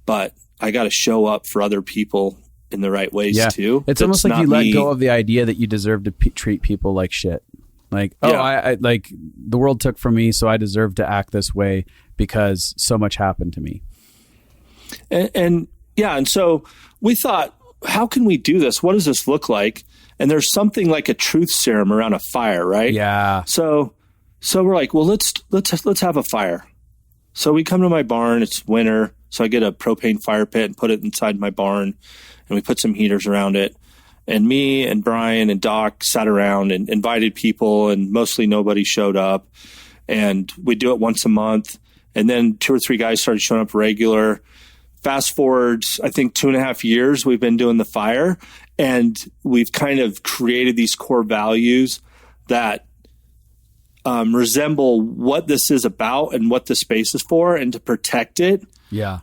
but I got to show up for other people in the right ways too. It's almost like you let go of the idea that you deserve to treat people like shit. Like, I like the world took from me, so I deserve to act this way because so much happened to me. And so we thought, how can we do this? What does this look like? And there's something like a truth serum around a fire, right? Yeah. So we're like, well, let's have a fire. So we come to my barn. It's winter, so I get a propane fire pit and put it inside my barn, and we put some heaters around it. And me and Brian and Doc sat around and invited people, and mostly nobody showed up. And we do it once a month. And then 2 or 3 guys started showing up regular. Fast forward, I think 2.5 years, we've been doing the fire, and we've kind of created these core values that resemble what this is about and what the space is for, and to protect it. Yeah.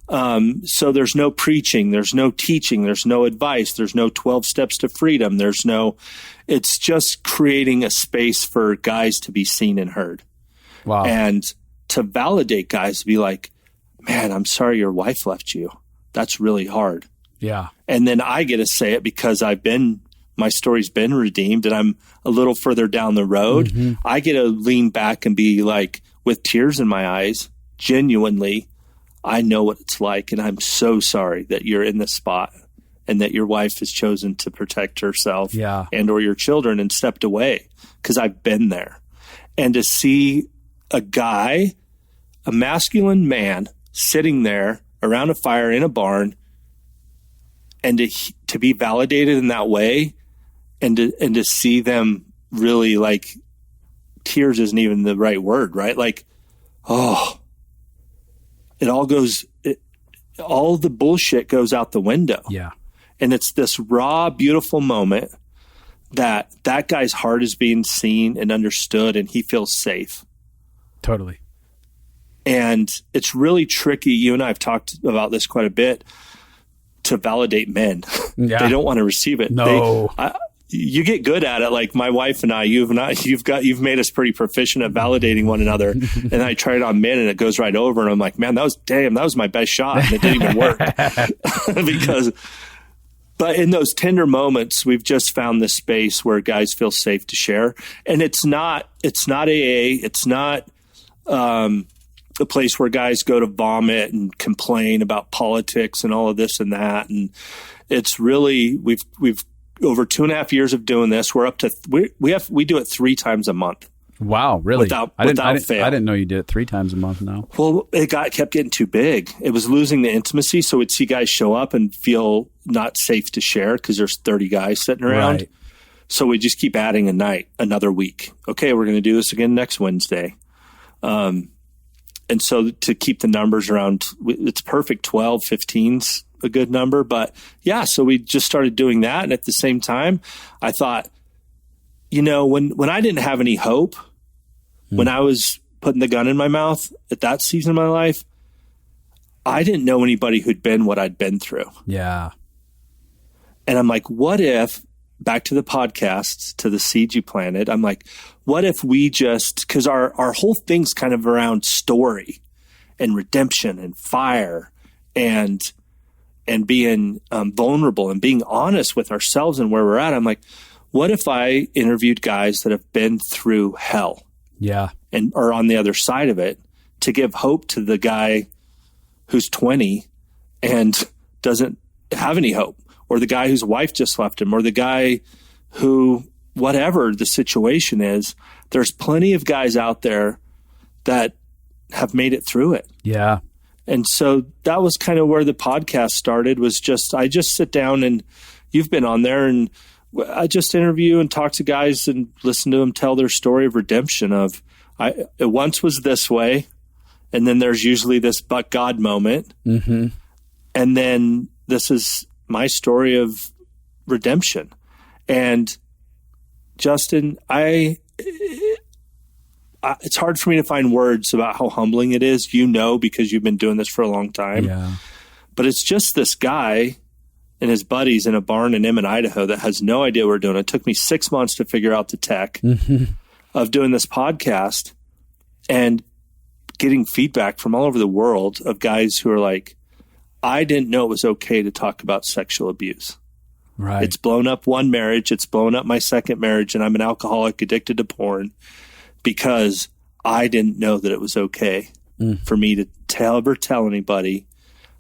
So there's no preaching, there's no teaching, there's no advice, there's no 12 steps to freedom. It's just creating a space for guys to be seen and heard. Wow. And to validate guys to be like, man, I'm sorry your wife left you. That's really hard. Yeah. And then I get to say it because I've been my story's been redeemed and I'm a little further down the road, I get to lean back and be like, with tears in my eyes, genuinely, I know what it's like. And I'm so sorry that you're in this spot and that your wife has chosen to protect herself and or your children and stepped away, because I've been there. And to see a guy, a masculine man, sitting there around a fire in a barn, and to be validated in that way, and to see them really, like, tears isn't even the right word, right? Like, oh, all the bullshit goes out the window. Yeah. And it's this raw, beautiful moment that guy's heart is being seen and understood, and he feels safe. Totally. And it's really tricky. You and I have talked about this quite a bit, to validate men. Yeah. They don't want to receive it. No. You get good at it. Like my wife and I, you've made us pretty proficient at validating one another. And I try it on men and it goes right over. And I'm like, man, that was my best shot. And it didn't even work. But in those tender moments, we've just found this space where guys feel safe to share. And it's not AA. It's not, a place where guys go to vomit and complain about politics and all of this and that. And it's really, we've over 2.5 years of doing this, we're up to, we do it 3 times a month. Wow. Really? Without fail. I didn't know you did it 3 times a month now. Well, it kept getting too big. It was losing the intimacy. So we'd see guys show up and feel not safe to share because there's 30 guys sitting around. Right. So we just keep adding a night, another week. Okay, we're going to do this again next Wednesday. And so to keep the numbers around, it's perfect. 12, 15's a good number. But yeah, so we just started doing that. And at the same time, I thought, when I didn't have any hope, when I was putting the gun in my mouth at that season of my life, I didn't know anybody who'd been what I'd been through. Yeah. And I'm like, what if, back to the podcasts, to the seeds you planted, I'm like, what if we just, because our whole thing's kind of around story and redemption and fire and being vulnerable and being honest with ourselves and where we're at. I'm like, what if I interviewed guys that have been through hell? Yeah. And are on the other side of it, to give hope to the guy who's 20 and doesn't have any hope, or the guy whose wife just left him, or the guy who, whatever the situation is, there's plenty of guys out there that have made it through it. Yeah. And so that was kind of where the podcast started, was I just sit down, and you've been on there, and I just interview and talk to guys and listen to them tell their story of redemption of, it once was this way. And then there's usually this but God moment. Mm-hmm. And then this is my story of redemption. And Justin, it's hard for me to find words about how humbling it is, because you've been doing this for a long time. Yeah. But it's just this guy and his buddies in a barn in Emmett, Idaho, that has no idea what we're doing. It took me 6 months to figure out the tech of doing this podcast, and getting feedback from all over the world of guys who are like, I didn't know it was okay to talk about sexual abuse. Right. It's blown up one marriage. It's blown up my second marriage. And I'm an alcoholic addicted to porn because I didn't know that it was okay for me to ever tell anybody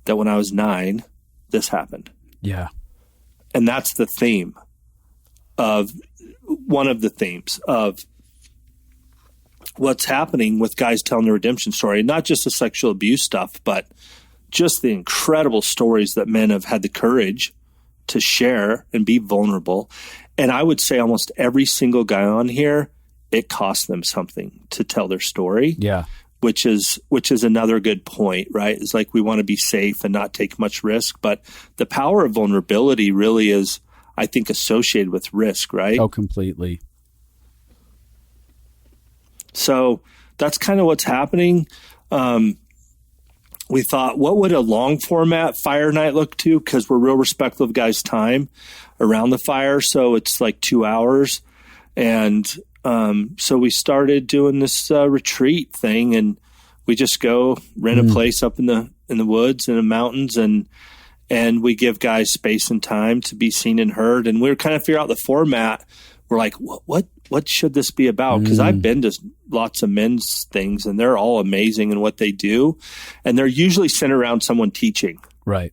that when I was 9, this happened. Yeah. And that's the theme of one of the themes of what's happening with guys telling the redemption story, not just the sexual abuse stuff, but just the incredible stories that men have had the courage to share and be vulnerable. And I would say almost every single guy on here, it costs them something to tell their story. Yeah. Which is another good point, right? It's like we want to be safe and not take much risk, but the power of vulnerability really is, I think, associated with risk, right? Oh, completely. So that's kind of what's happening. We thought, what would a long format fire night look to? Because we're real respectful of guys' time around the fire. So it's like 2 hours. And so we started doing this retreat thing, and we just go rent a place up in the woods in the mountains and and we give guys space and time to be seen and heard. And we were kind of figure out the format. We're like, what should this be about? Because I've been to lots of men's things, and they're all amazing in what they do, and they're usually centered around someone teaching. Right.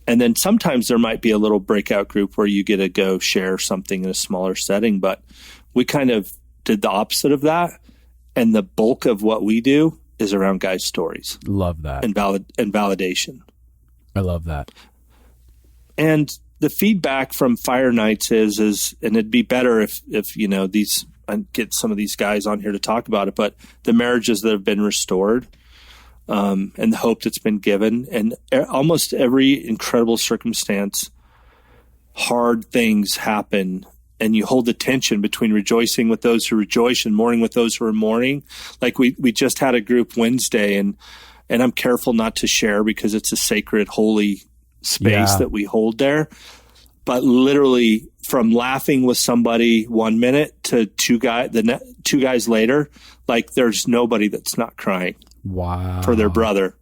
And then sometimes there might be a little breakout group where you get to go share something in a smaller setting, but we kind of did the opposite of that. And the bulk of what we do is around guys' stories. Love that. And validation. I love that. And the feedback from Fire Nights is, and it'd be better if these, I get some of these guys on here to talk about it, but the marriages that have been restored, and the hope that's been given, and almost every incredible circumstance, hard things happen, and you hold the tension between rejoicing with those who rejoice and mourning with those who are mourning. Like we just had a group Wednesday, and I'm careful not to share because it's a sacred, holy space that we hold there. But literally, from laughing with somebody 1 minute to two guys later, like there's nobody that's not crying. Wow. For their brother.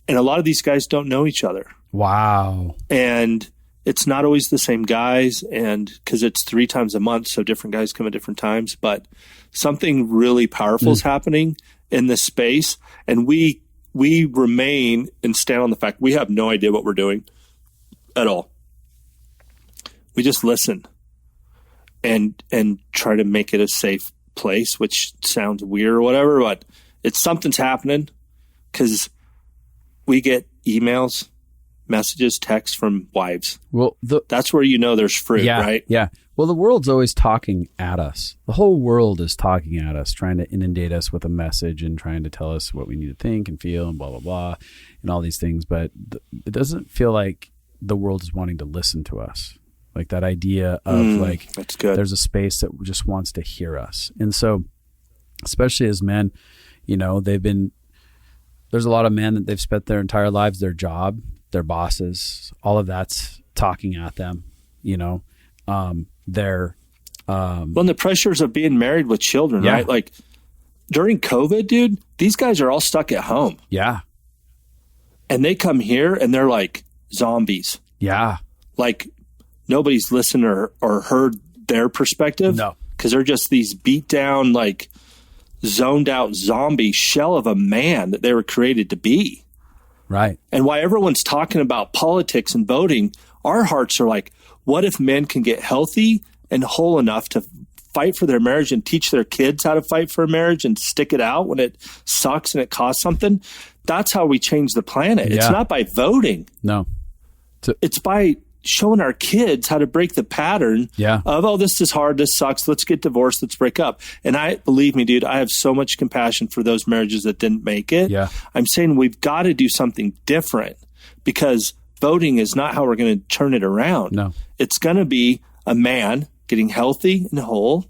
And a lot of these guys don't know each other. Wow. And it's not always the same guys, and because it's 3 times a month, so different guys come at different times, but something really powerful is happening in this space. And we remain and stand on the fact we have no idea what we're doing at all. We just listen and try to make it a safe place, which sounds weird or whatever, but something's happening because we get emails, messages, texts from wives. Well, that's where there's fruit, right? Yeah. Well, the world's always talking at us. The whole world is talking at us, trying to inundate us with a message and trying to tell us what we need to think and feel and blah, blah, blah, and all these things. But it doesn't feel like the world is wanting to listen to us. Like that idea of that's good. There's a space that just wants to hear us. And so, especially as men, there's a lot of men that they've spent their entire lives, their job, their bosses, all of that's talking at them, well, and the pressures of being married with children, right? Like during COVID, dude, these guys are all stuck at home. Yeah. And they come here and they're like zombies. Yeah. Like nobody's listened or heard their perspective. No. Because they're just these beat down, like zoned out zombie shell of a man that they were created to be. Right. And while everyone's talking about politics and voting, our hearts are like, what if men can get healthy and whole enough to fight for their marriage and teach their kids how to fight for a marriage and stick it out when it sucks and it costs something? That's how we change the planet. Yeah. It's not by voting. No. It's by showing our kids how to break the pattern of, oh, this is hard, this sucks, let's get divorced, let's break up. And believe me, dude, I have so much compassion for those marriages that didn't make it. Yeah. I'm saying we've got to do something different because voting is not how we're going to turn it around. No. It's going to be a man getting healthy and whole,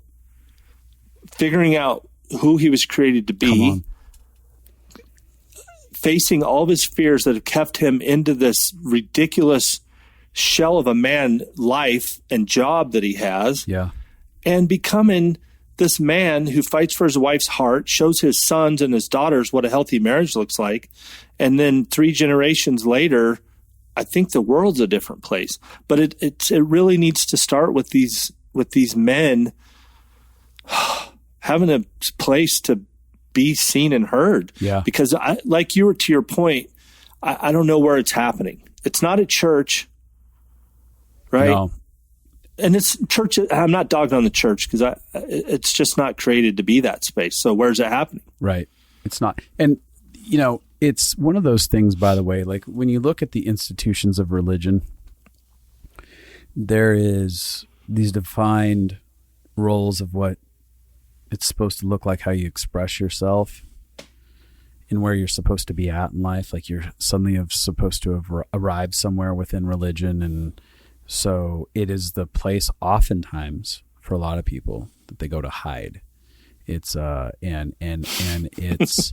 figuring out who he was created to be, facing all of his fears that have kept him into this ridiculous shell of a man life and job that he has, and becoming this man who fights for his wife's heart, shows his sons and his daughters what a healthy marriage looks like, and then 3 generations later, I think the world's a different place. But it really needs to start with these men having a place to be seen and heard. Yeah. Because like you were to your point, I don't know where it's happening. It's not at church. Right. No. And it's church. I'm not dogging on the church because it's just not created to be that space. So where's it happening? Right. It's not. And, it's one of those things, by the way, like when you look at the institutions of religion, there is these defined roles of what it's supposed to look like, how you express yourself and where you're supposed to be at in life. Like you're suddenly supposed to have arrived somewhere within religion, and so it is the place oftentimes for a lot of people that they go to hide. It's and it's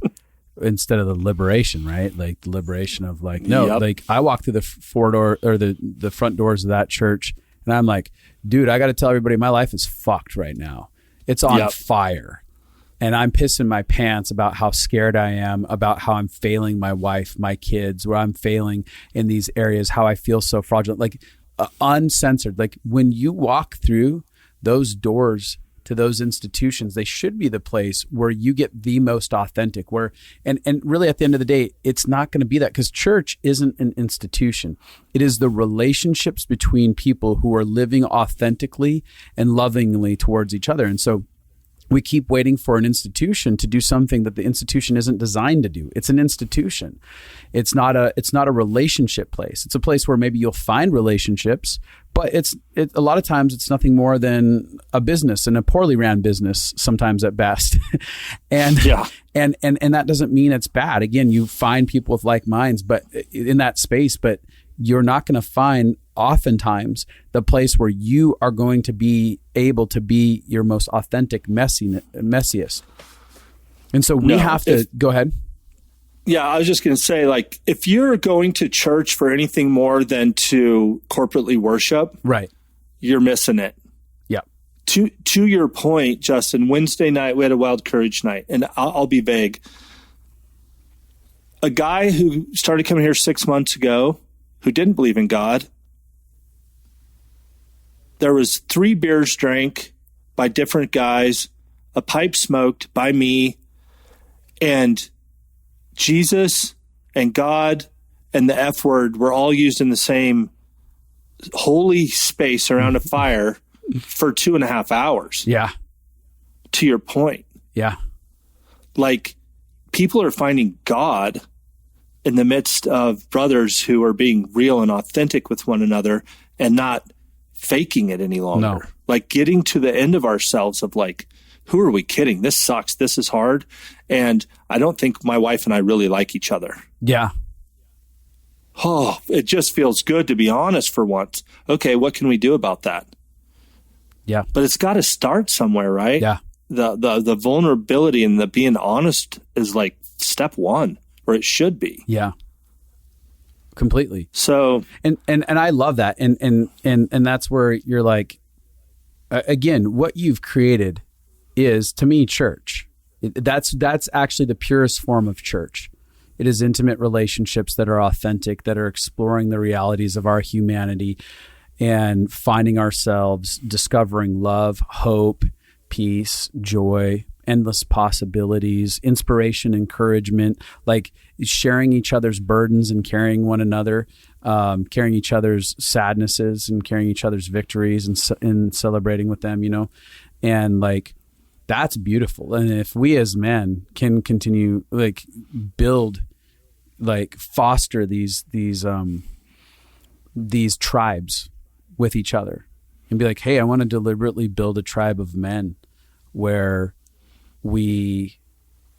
instead of the liberation, right? Like the liberation of like, no, like I walk through the the front doors of that church and I'm like, dude, I got to tell everybody my life is fucked right now. It's on fire. and I'm pissing my pants about how scared I am, about how I'm failing my wife, my kids, where I'm failing in these areas, how I feel so fraudulent, like uncensored. Like when you walk through those doors to those institutions, they should be the place where you get the most authentic, where, and really at the end of the day, it's not going to be that, because church isn't an institution. It is the relationships between people who are living authentically and lovingly towards each other. And so we keep waiting for an institution to do something that the institution isn't designed to do. It's an institution. It's not a relationship place. It's a place where maybe you'll find relationships, but a lot of times it's nothing more than a business, and a poorly ran business sometimes at best. and yeah. and that doesn't mean it's bad. Again, you find people with like minds, but in that space, but you're not going to find oftentimes the place where you are going to be able to be your most authentic messiest. And so we have to go ahead. Yeah, I was just going to say, like, if you're going to church for anything more than to corporately worship, right, you're missing it. Yeah. To your point, Justin, Wednesday night we had a Wild Courage night, and I'll be vague. A guy who started coming here 6 months ago, who didn't believe in God, there was 3 beers drank by different guys, a pipe smoked by me, and Jesus and God and the F word were all used in the same holy space around a fire for 2.5 hours. Yeah. To your point. Yeah. Like, people are finding God in the midst of brothers who are being real and authentic with one another and not faking it any longer. No. Like, getting to the end of ourselves of like, who are we kidding? This sucks. This is hard. And I don't think my wife and I really like each other. Yeah. Oh, it just feels good to be honest for once. Okay, what can we do about that? Yeah. But it's got to start somewhere, right? Yeah. The vulnerability and the being honest is like step one, or it should be. Yeah. Completely. So and I love that. And that's where you're like, again, what you've created is, to me, church. That's actually the purest form of church. It is intimate relationships that are authentic, that are exploring the realities of our humanity and finding ourselves, discovering love, hope, peace, joy, endless possibilities, inspiration, encouragement, like sharing each other's burdens and carrying one another, carrying each other's sadnesses and carrying each other's victories and celebrating with them, you know, and like, that's beautiful. And if we as men can continue, like, build, like, foster these tribes with each other and be like, hey, I want to deliberately build a tribe of men where we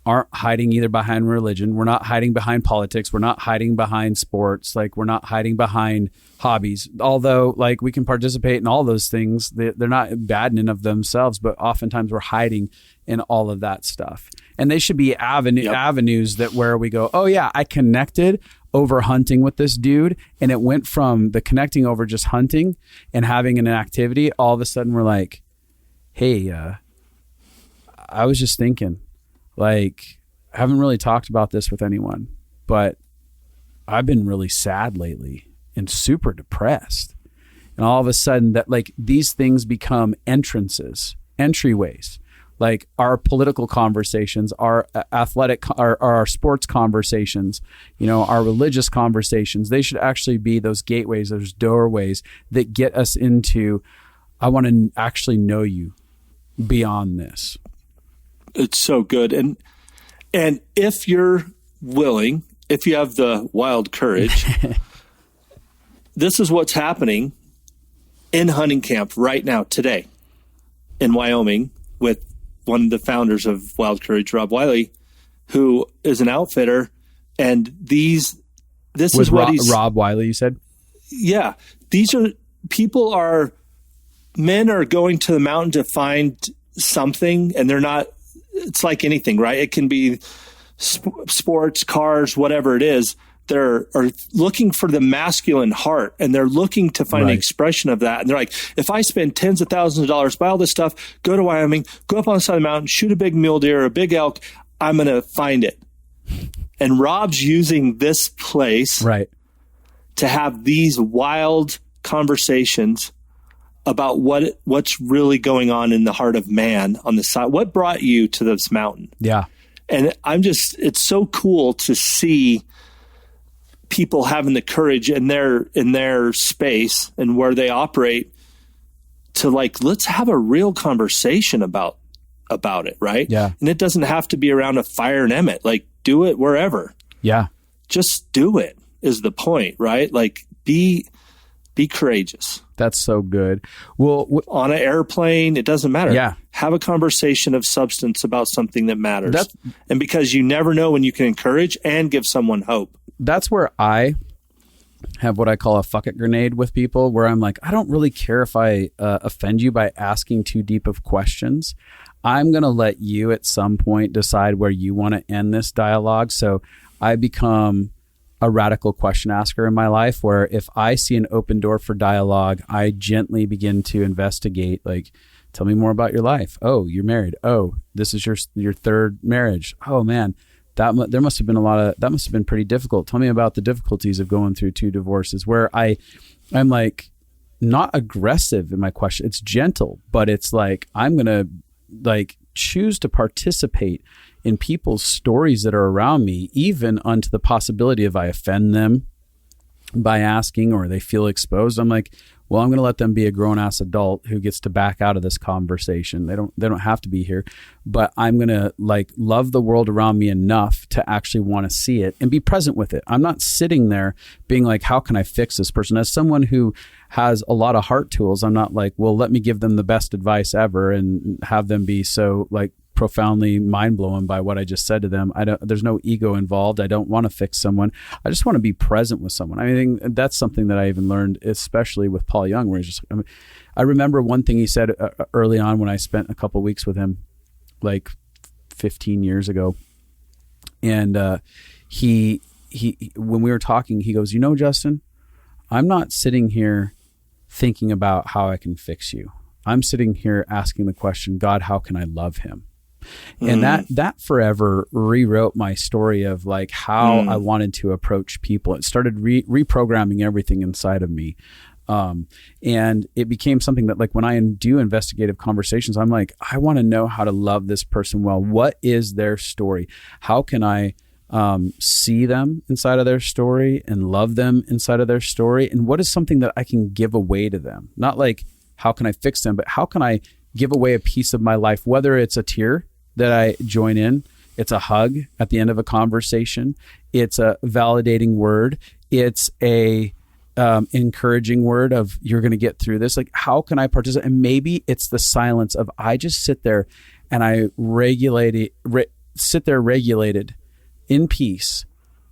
aren't hiding either behind religion. We're not hiding behind politics. We're not hiding behind sports. Like, we're not hiding behind hobbies. Although, like, we can participate in all those things. They're not bad in and of themselves, but oftentimes we're hiding in all of that stuff. And they should be avenues that where we go, oh yeah, I connected over hunting with this dude. And it went from the connecting over just hunting and having an activity. All of a sudden we're like, hey, I was just thinking, like, I haven't really talked about this with anyone, but I've been really sad lately and super depressed. And all of a sudden that, like, these things become entryways, like our political conversations, our athletic, our sports conversations, you know, our religious conversations. They should actually be those gateways, those doorways that get us into, I want to actually know you beyond this. It's so good. And if you're willing, if you have the wild courage, this is what's happening in hunting camp right now, today in Wyoming, with one of the founders of Wild Courage, Rob Wiley, who is an outfitter. And this is what Rob Wiley, you said? Yeah. Men are going to the mountain to find something, and they're not, it's like anything, right? It can be sports, cars, whatever it is, are looking for the masculine heart, and they're looking to find an expression of that. And they're like, if I spend tens of thousands of dollars, buy all this stuff, go to Wyoming, go up on the side of the mountain, shoot a big mule deer or a big elk, I'm going to find it. And Rob's using this place to have these wild conversations about what's really going on in the heart of man on the side. What brought you to this mountain? Yeah. And it's so cool to see people having the courage in their space and where they operate to like, let's have a real conversation about it. Right. Yeah. And it doesn't have to be around a fire and Emmett, like do it wherever. Yeah. Just do it is the point, right? Like be courageous. That's so good. Well, on an airplane, it doesn't matter. Yeah. Have a conversation of substance about something that matters. And because you never know when you can encourage and give someone hope. That's where I have what I call a fuck it grenade with people, where I'm like, I don't really care if I offend you by asking too deep of questions. I'm going to let you at some point decide where you want to end this dialogue. So I become a radical question asker in my life, where if I see an open door for dialogue, I gently begin to investigate, like, tell me more about your life. Oh, you're married. Oh, this is your third marriage. Oh man, that must have been pretty difficult. Tell me about the difficulties of going through 2 divorces, where I'm like not aggressive in my question. It's gentle, but it's like, I'm going to like choose to participate in people's stories that are around me, even unto the possibility of I offend them by asking, or they feel exposed. I'm like, well, I'm going to let them be a grown ass adult who gets to back out of this conversation. They don't have to be here, but I'm going to like love the world around me enough to actually want to see it and be present with it. I'm not sitting there being like, how can I fix this person? As someone who has a lot of heart tools, I'm not like, well, let me give them the best advice ever and have them be so like profoundly mind-blown by what I just said to them. There's no ego involved. I don't want to fix someone. I just want to be present with someone. I think that's something that I even learned, especially with Paul Young, where he's just, I remember one thing he said early on when I spent a couple of weeks with him, like 15 years ago. And he when we were talking, he goes, Justin, I'm not sitting here thinking about how I can fix you. I'm sitting here asking the question, God, how can I love him? And that forever rewrote my story of like how I wanted to approach people. It started reprogramming everything inside of me. And it became something that like when I do investigative conversations, I'm like, I want to know how to love this person well. What is their story? How can I see them inside of their story and love them inside of their story? And what is something that I can give away to them? Not like, how can I fix them, but how can I give away a piece of my life, whether it's a tear that I join in, it's a hug at the end of a conversation, it's a validating word, it's a encouraging word of you're going to get through this. Like, how can I participate? And maybe it's the silence of I just sit there and I sit there regulated in peace,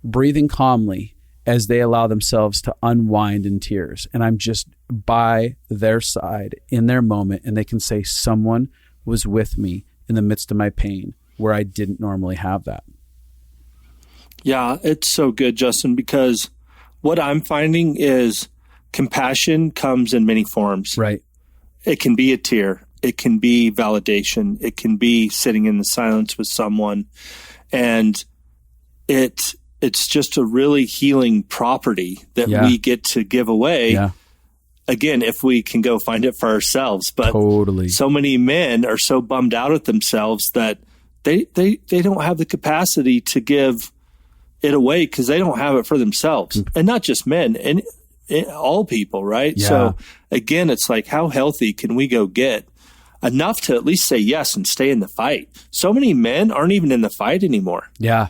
breathing calmly as they allow themselves to unwind in tears. And I'm just by their side in their moment, and they can say someone was with me in the midst of my pain where I didn't normally have that. Yeah, it's so good, Justin, because what I'm finding is compassion comes in many forms. Right. It can be a tear. It can be validation. It can be sitting in the silence with someone. And it's just a really healing property that we get to give away. Yeah. Again, if we can go find it for ourselves. But totally. So many men are so bummed out at themselves that they don't have the capacity to give it away because they don't have it for themselves. And not just men, and all people, right? Yeah. So again, it's like, how healthy can we go get enough to at least say yes and stay in the fight? So many men aren't even in the fight anymore. Yeah.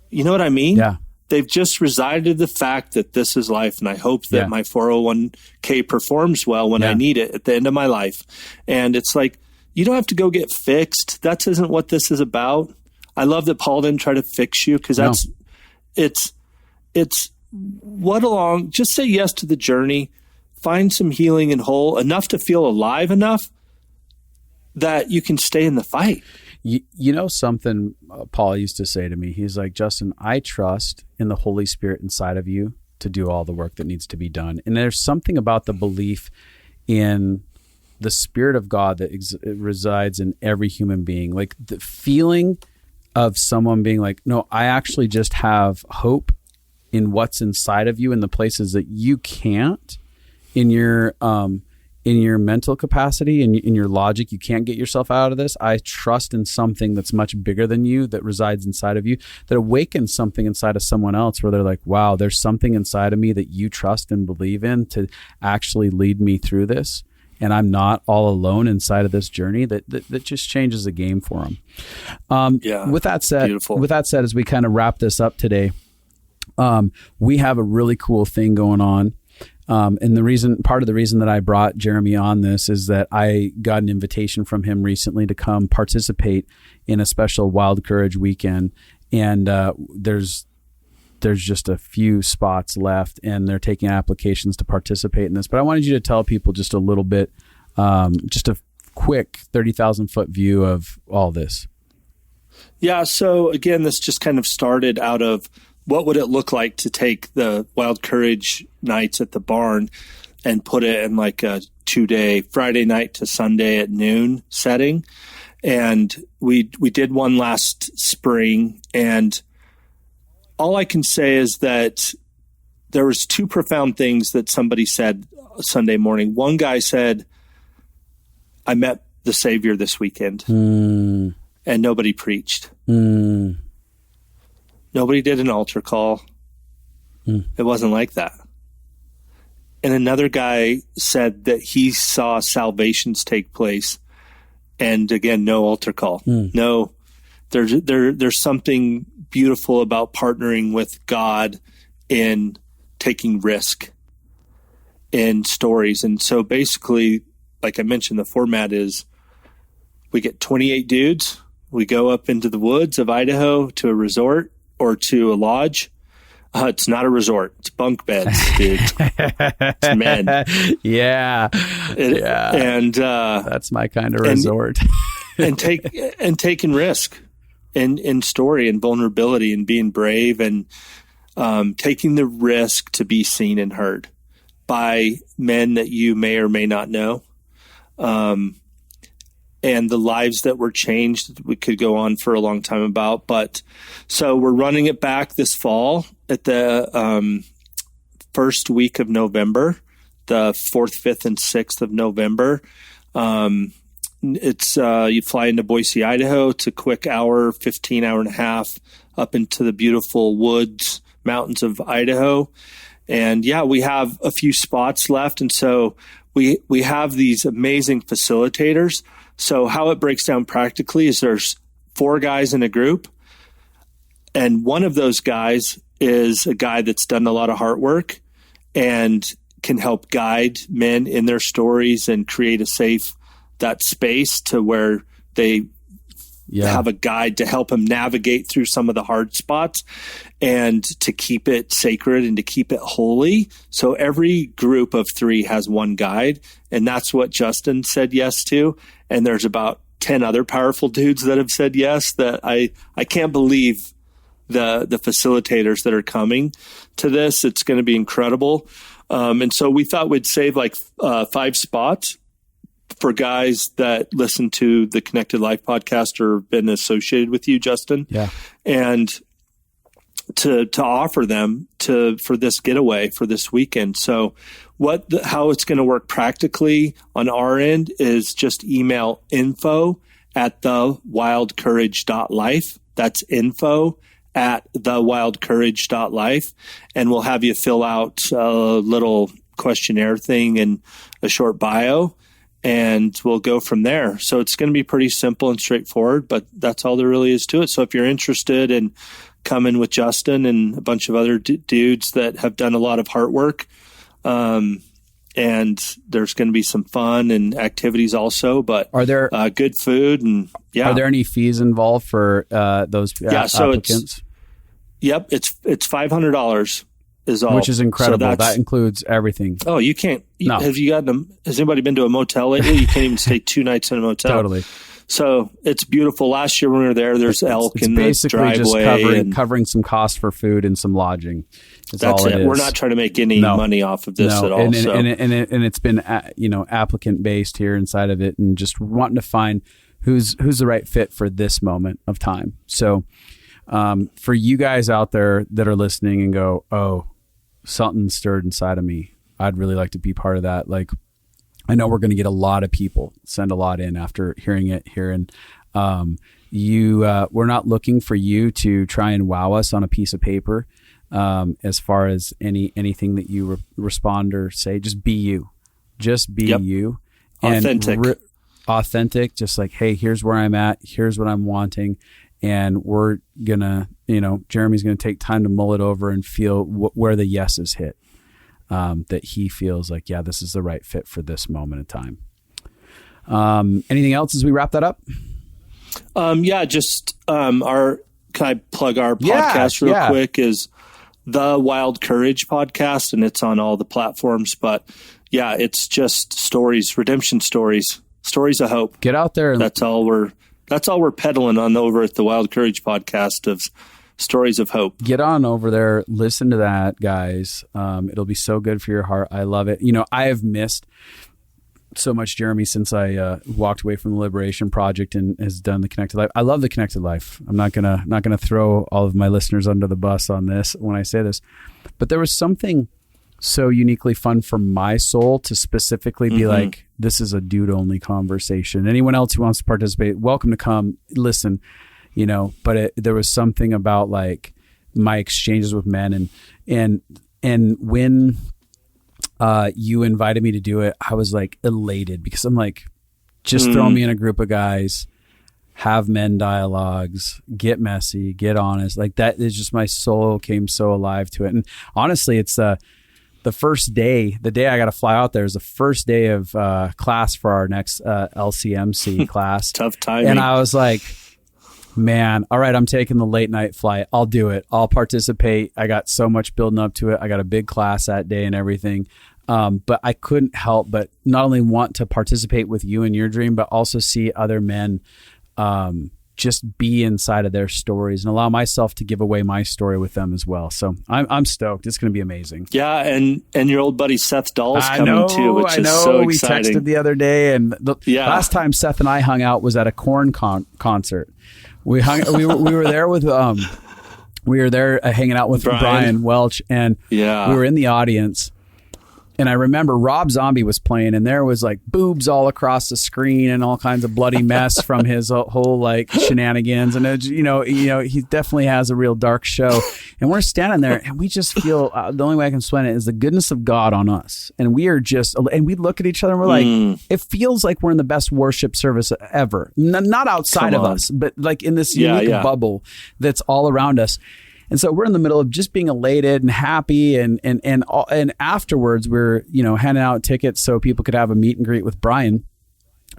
You know what I mean? Yeah. They've just resided the fact that this is life, and I hope that my 401k performs well when I need it at the end of my life. And it's like, you don't have to go get fixed. That isn't what this is about. I love that Paul didn't try to fix you, because it's just say yes to the journey, find some healing and whole enough to feel alive enough that you can stay in the fight. You know something Paul used to say to me? He's like, Justin, I trust in the Holy Spirit inside of you to do all the work that needs to be done. And there's something about the belief in the Spirit of God that resides in every human being. Like the feeling of someone being like, no, I actually just have hope in what's inside of you in the places that you can't in your mental capacity and in your logic. You can't get yourself out of this. I trust in something that's much bigger than you that resides inside of you, that awakens something inside of someone else where they're like, wow, there's something inside of me that you trust and believe in to actually lead me through this. And I'm not all alone inside of this journey. That just changes the game for them. With that said, beautiful. With that said, as we kind of wrap this up today, we have a really cool thing going on. And part of the reason that I brought Jeremy on this is that I got an invitation from him recently to come participate in a special Wild Courage weekend. And there's just a few spots left, and they're taking applications to participate in this. But I wanted you to tell people just a little bit, just a quick 30,000 foot view of all this. Yeah. So again, this just kind of started out of what would it look like to take the Wild Courage nights at the barn and put it in like a 2-day Friday night to Sunday at noon setting. And we did one last spring, and all I can say is that there was two profound things that somebody said Sunday morning. One guy said, I met the Savior this weekend, and nobody preached. Nobody did an altar call. It wasn't like that. And another guy said that he saw salvations take place, and again, no altar call. No, there's something beautiful about partnering with God in taking risk in stories. And so basically, like I mentioned, the format is we get 28 dudes. We go up into the woods of Idaho to a resort or to a lodge. It's not a resort. It's bunk beds, dude. It's men. Yeah. And that's my kind of resort. and taking risk in story and vulnerability and being brave and taking the risk to be seen and heard by men that you may or may not know. And the lives that were changed, we could go on for a long time about. But so we're running it back this fall at the first week of November, the 4th, 5th, and 6th of November. It's you fly into Boise, Idaho. It's a quick hour, 15 hour and a half up into the beautiful woods, mountains of Idaho. And yeah, we have a few spots left. And so we have these amazing facilitators. So how it breaks down practically is there's 4 guys in a group, and one of those guys is a guy that's done a lot of heart work and can help guide men in their stories and create that space to where they have a guide to help them navigate through some of the hard spots and to keep it sacred and to keep it holy. So every group of 3 has one guide, and that's what Justin said yes to. And there's about 10 other powerful dudes that have said yes. That I can't believe the facilitators that are coming to this. It's going to be incredible. And so we thought we'd save like 5 spots for guys that listen to the Connected Life podcast or been associated with you, Justin. Yeah. And to offer them for this getaway for this weekend. So how it's going to work practically on our end is just email info@thewildcourage.life. That's info@thewildcourage.life. And we'll have you fill out a little questionnaire thing and a short bio, and we'll go from there. So it's going to be pretty simple and straightforward, but that's all there really is to it. So if you're interested in coming with Justin and a bunch of other dudes that have done a lot of heart work, and there's going to be some fun and activities also, but are there good food and are there any fees involved for those applicants? It's $500 is all, which is incredible. So that includes everything. Oh, you can't. No. Has anybody been to a motel lately? You can't even stay 2 nights in a motel. Totally. So it's beautiful. Last year when we were there, there's elk it's in the basically just driveway. covering some cost for food and some lodging. That's all it is. We're not trying to make any money off of this at all. And it's been applicant based here inside of it, and just wanting to find who's the right fit for this moment of time. So for you guys out there that are listening and go, oh, something stirred inside of me, I'd really like to be part of that. Like, I know we're going to get a lot of people send a lot in after hearing it here. And we're not looking for you to try and wow us on a piece of paper. As far as anything that you respond or say, just be you. Just be you. Authentic. And authentic. Just like, hey, here's where I'm at. Here's what I'm wanting. And we're going to, Jeremy's going to take time to mull it over and feel where the yeses hit. That he feels like, yeah, this is the right fit for this moment in time. Anything else as we wrap that up? Can I plug our podcast real quick? Is the Wild Courage podcast, and it's on all the platforms. But yeah, it's just stories, redemption stories of hope. Get out there. That's all we're peddling on over at the Wild Courage podcast of stories of hope. Get on over there. Listen to that, guys. It'll be so good for your heart. I love it. I have missed so much Jeremy since I walked away from the Liberation Project and has done the Connected Life. I love the Connected Life. I'm not gonna throw all of my listeners under the bus on this when I say this, but there was something so uniquely fun for my soul to specifically be like, this is a dude only conversation. Anyone else who wants to participate, welcome to come listen. But there was something about like my exchanges with men and when you invited me to do it, I was like elated because I'm like, just throw me in a group of guys, have men dialogues, get messy, get honest. Like that is just, my soul came so alive to it. And honestly, it's the first day, the day I got to fly out there is the first day of class for our next LCMC class. Tough timing. And I was like, man, all right, I'm taking the late night flight. I'll do it. I'll participate. I got so much building up to it. I got a big class that day and everything. But I couldn't help but not only want to participate with you in your dream, but also see other men just be inside of their stories and allow myself to give away my story with them as well. So I'm stoked. It's going to be amazing. Yeah, and your old buddy Seth Dahl is coming too, which is so exciting. We texted the other day, and last time Seth and I hung out was at a Korn concert. We were there with hanging out with Brian Welch, and we were in the audience. And I remember Rob Zombie was playing, and there was like boobs all across the screen and all kinds of bloody mess from his whole like shenanigans. And it, he definitely has a real dark show. And we're standing there, and we just feel the only way I can explain it is the goodness of God on us. And we are just, and we look at each other and we're like, it feels like we're in the best worship service ever. Not outside of us, but like in this unique bubble that's all around us. And so we're in the middle of just being elated and happy, and afterwards we're handing out tickets so people could have a meet and greet with Brian.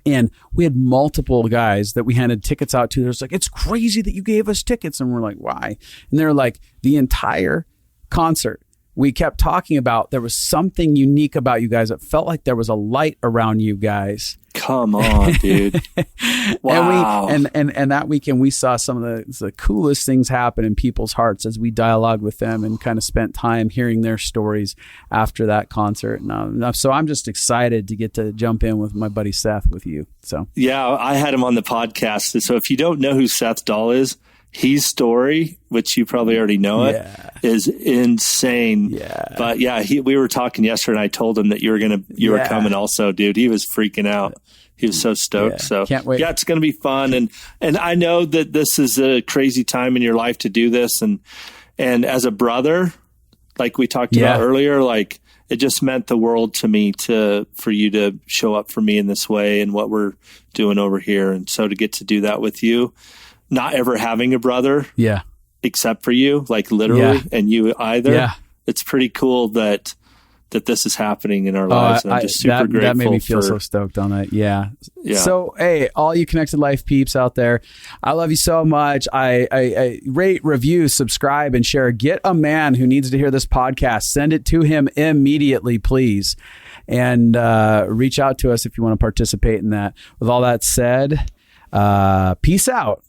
And we had multiple guys that we handed tickets out to. They're like, it's crazy that you gave us tickets, and we're like, why? And they're like, the entire concert we kept talking about, there was something unique about you guys. It felt like there was a light around you guys. Come on, dude. Wow. And that weekend we saw some of the coolest things happen in people's hearts as we dialogued with them and kind of spent time hearing their stories after that concert. So I'm just excited to get to jump in with my buddy Seth with you. So yeah, I had him on the podcast. So if you don't know who Seth Dahl is, his story, which you probably already know is insane. Yeah. But yeah, we were talking yesterday, and I told him that you were coming also, dude. He was freaking out. He was so stoked. Yeah. So can't wait. Yeah, it's going to be fun. And I know that this is a crazy time in your life to do this. And as a brother, like we talked about earlier, like it just meant the world to me for you to show up for me in this way and what we're doing over here. And so to get to do that with you, not ever having a brother except for you, like literally, and you either. Yeah. It's pretty cool that this is happening in our lives. And I'm just super grateful. That made me feel so stoked on that. Yeah. So, hey, all you Connected Life peeps out there, I love you so much. I rate, review, subscribe, and share. Get a man who needs to hear this podcast. Send it to him immediately, please. And reach out to us if you want to participate in that. With all that said, Peace out.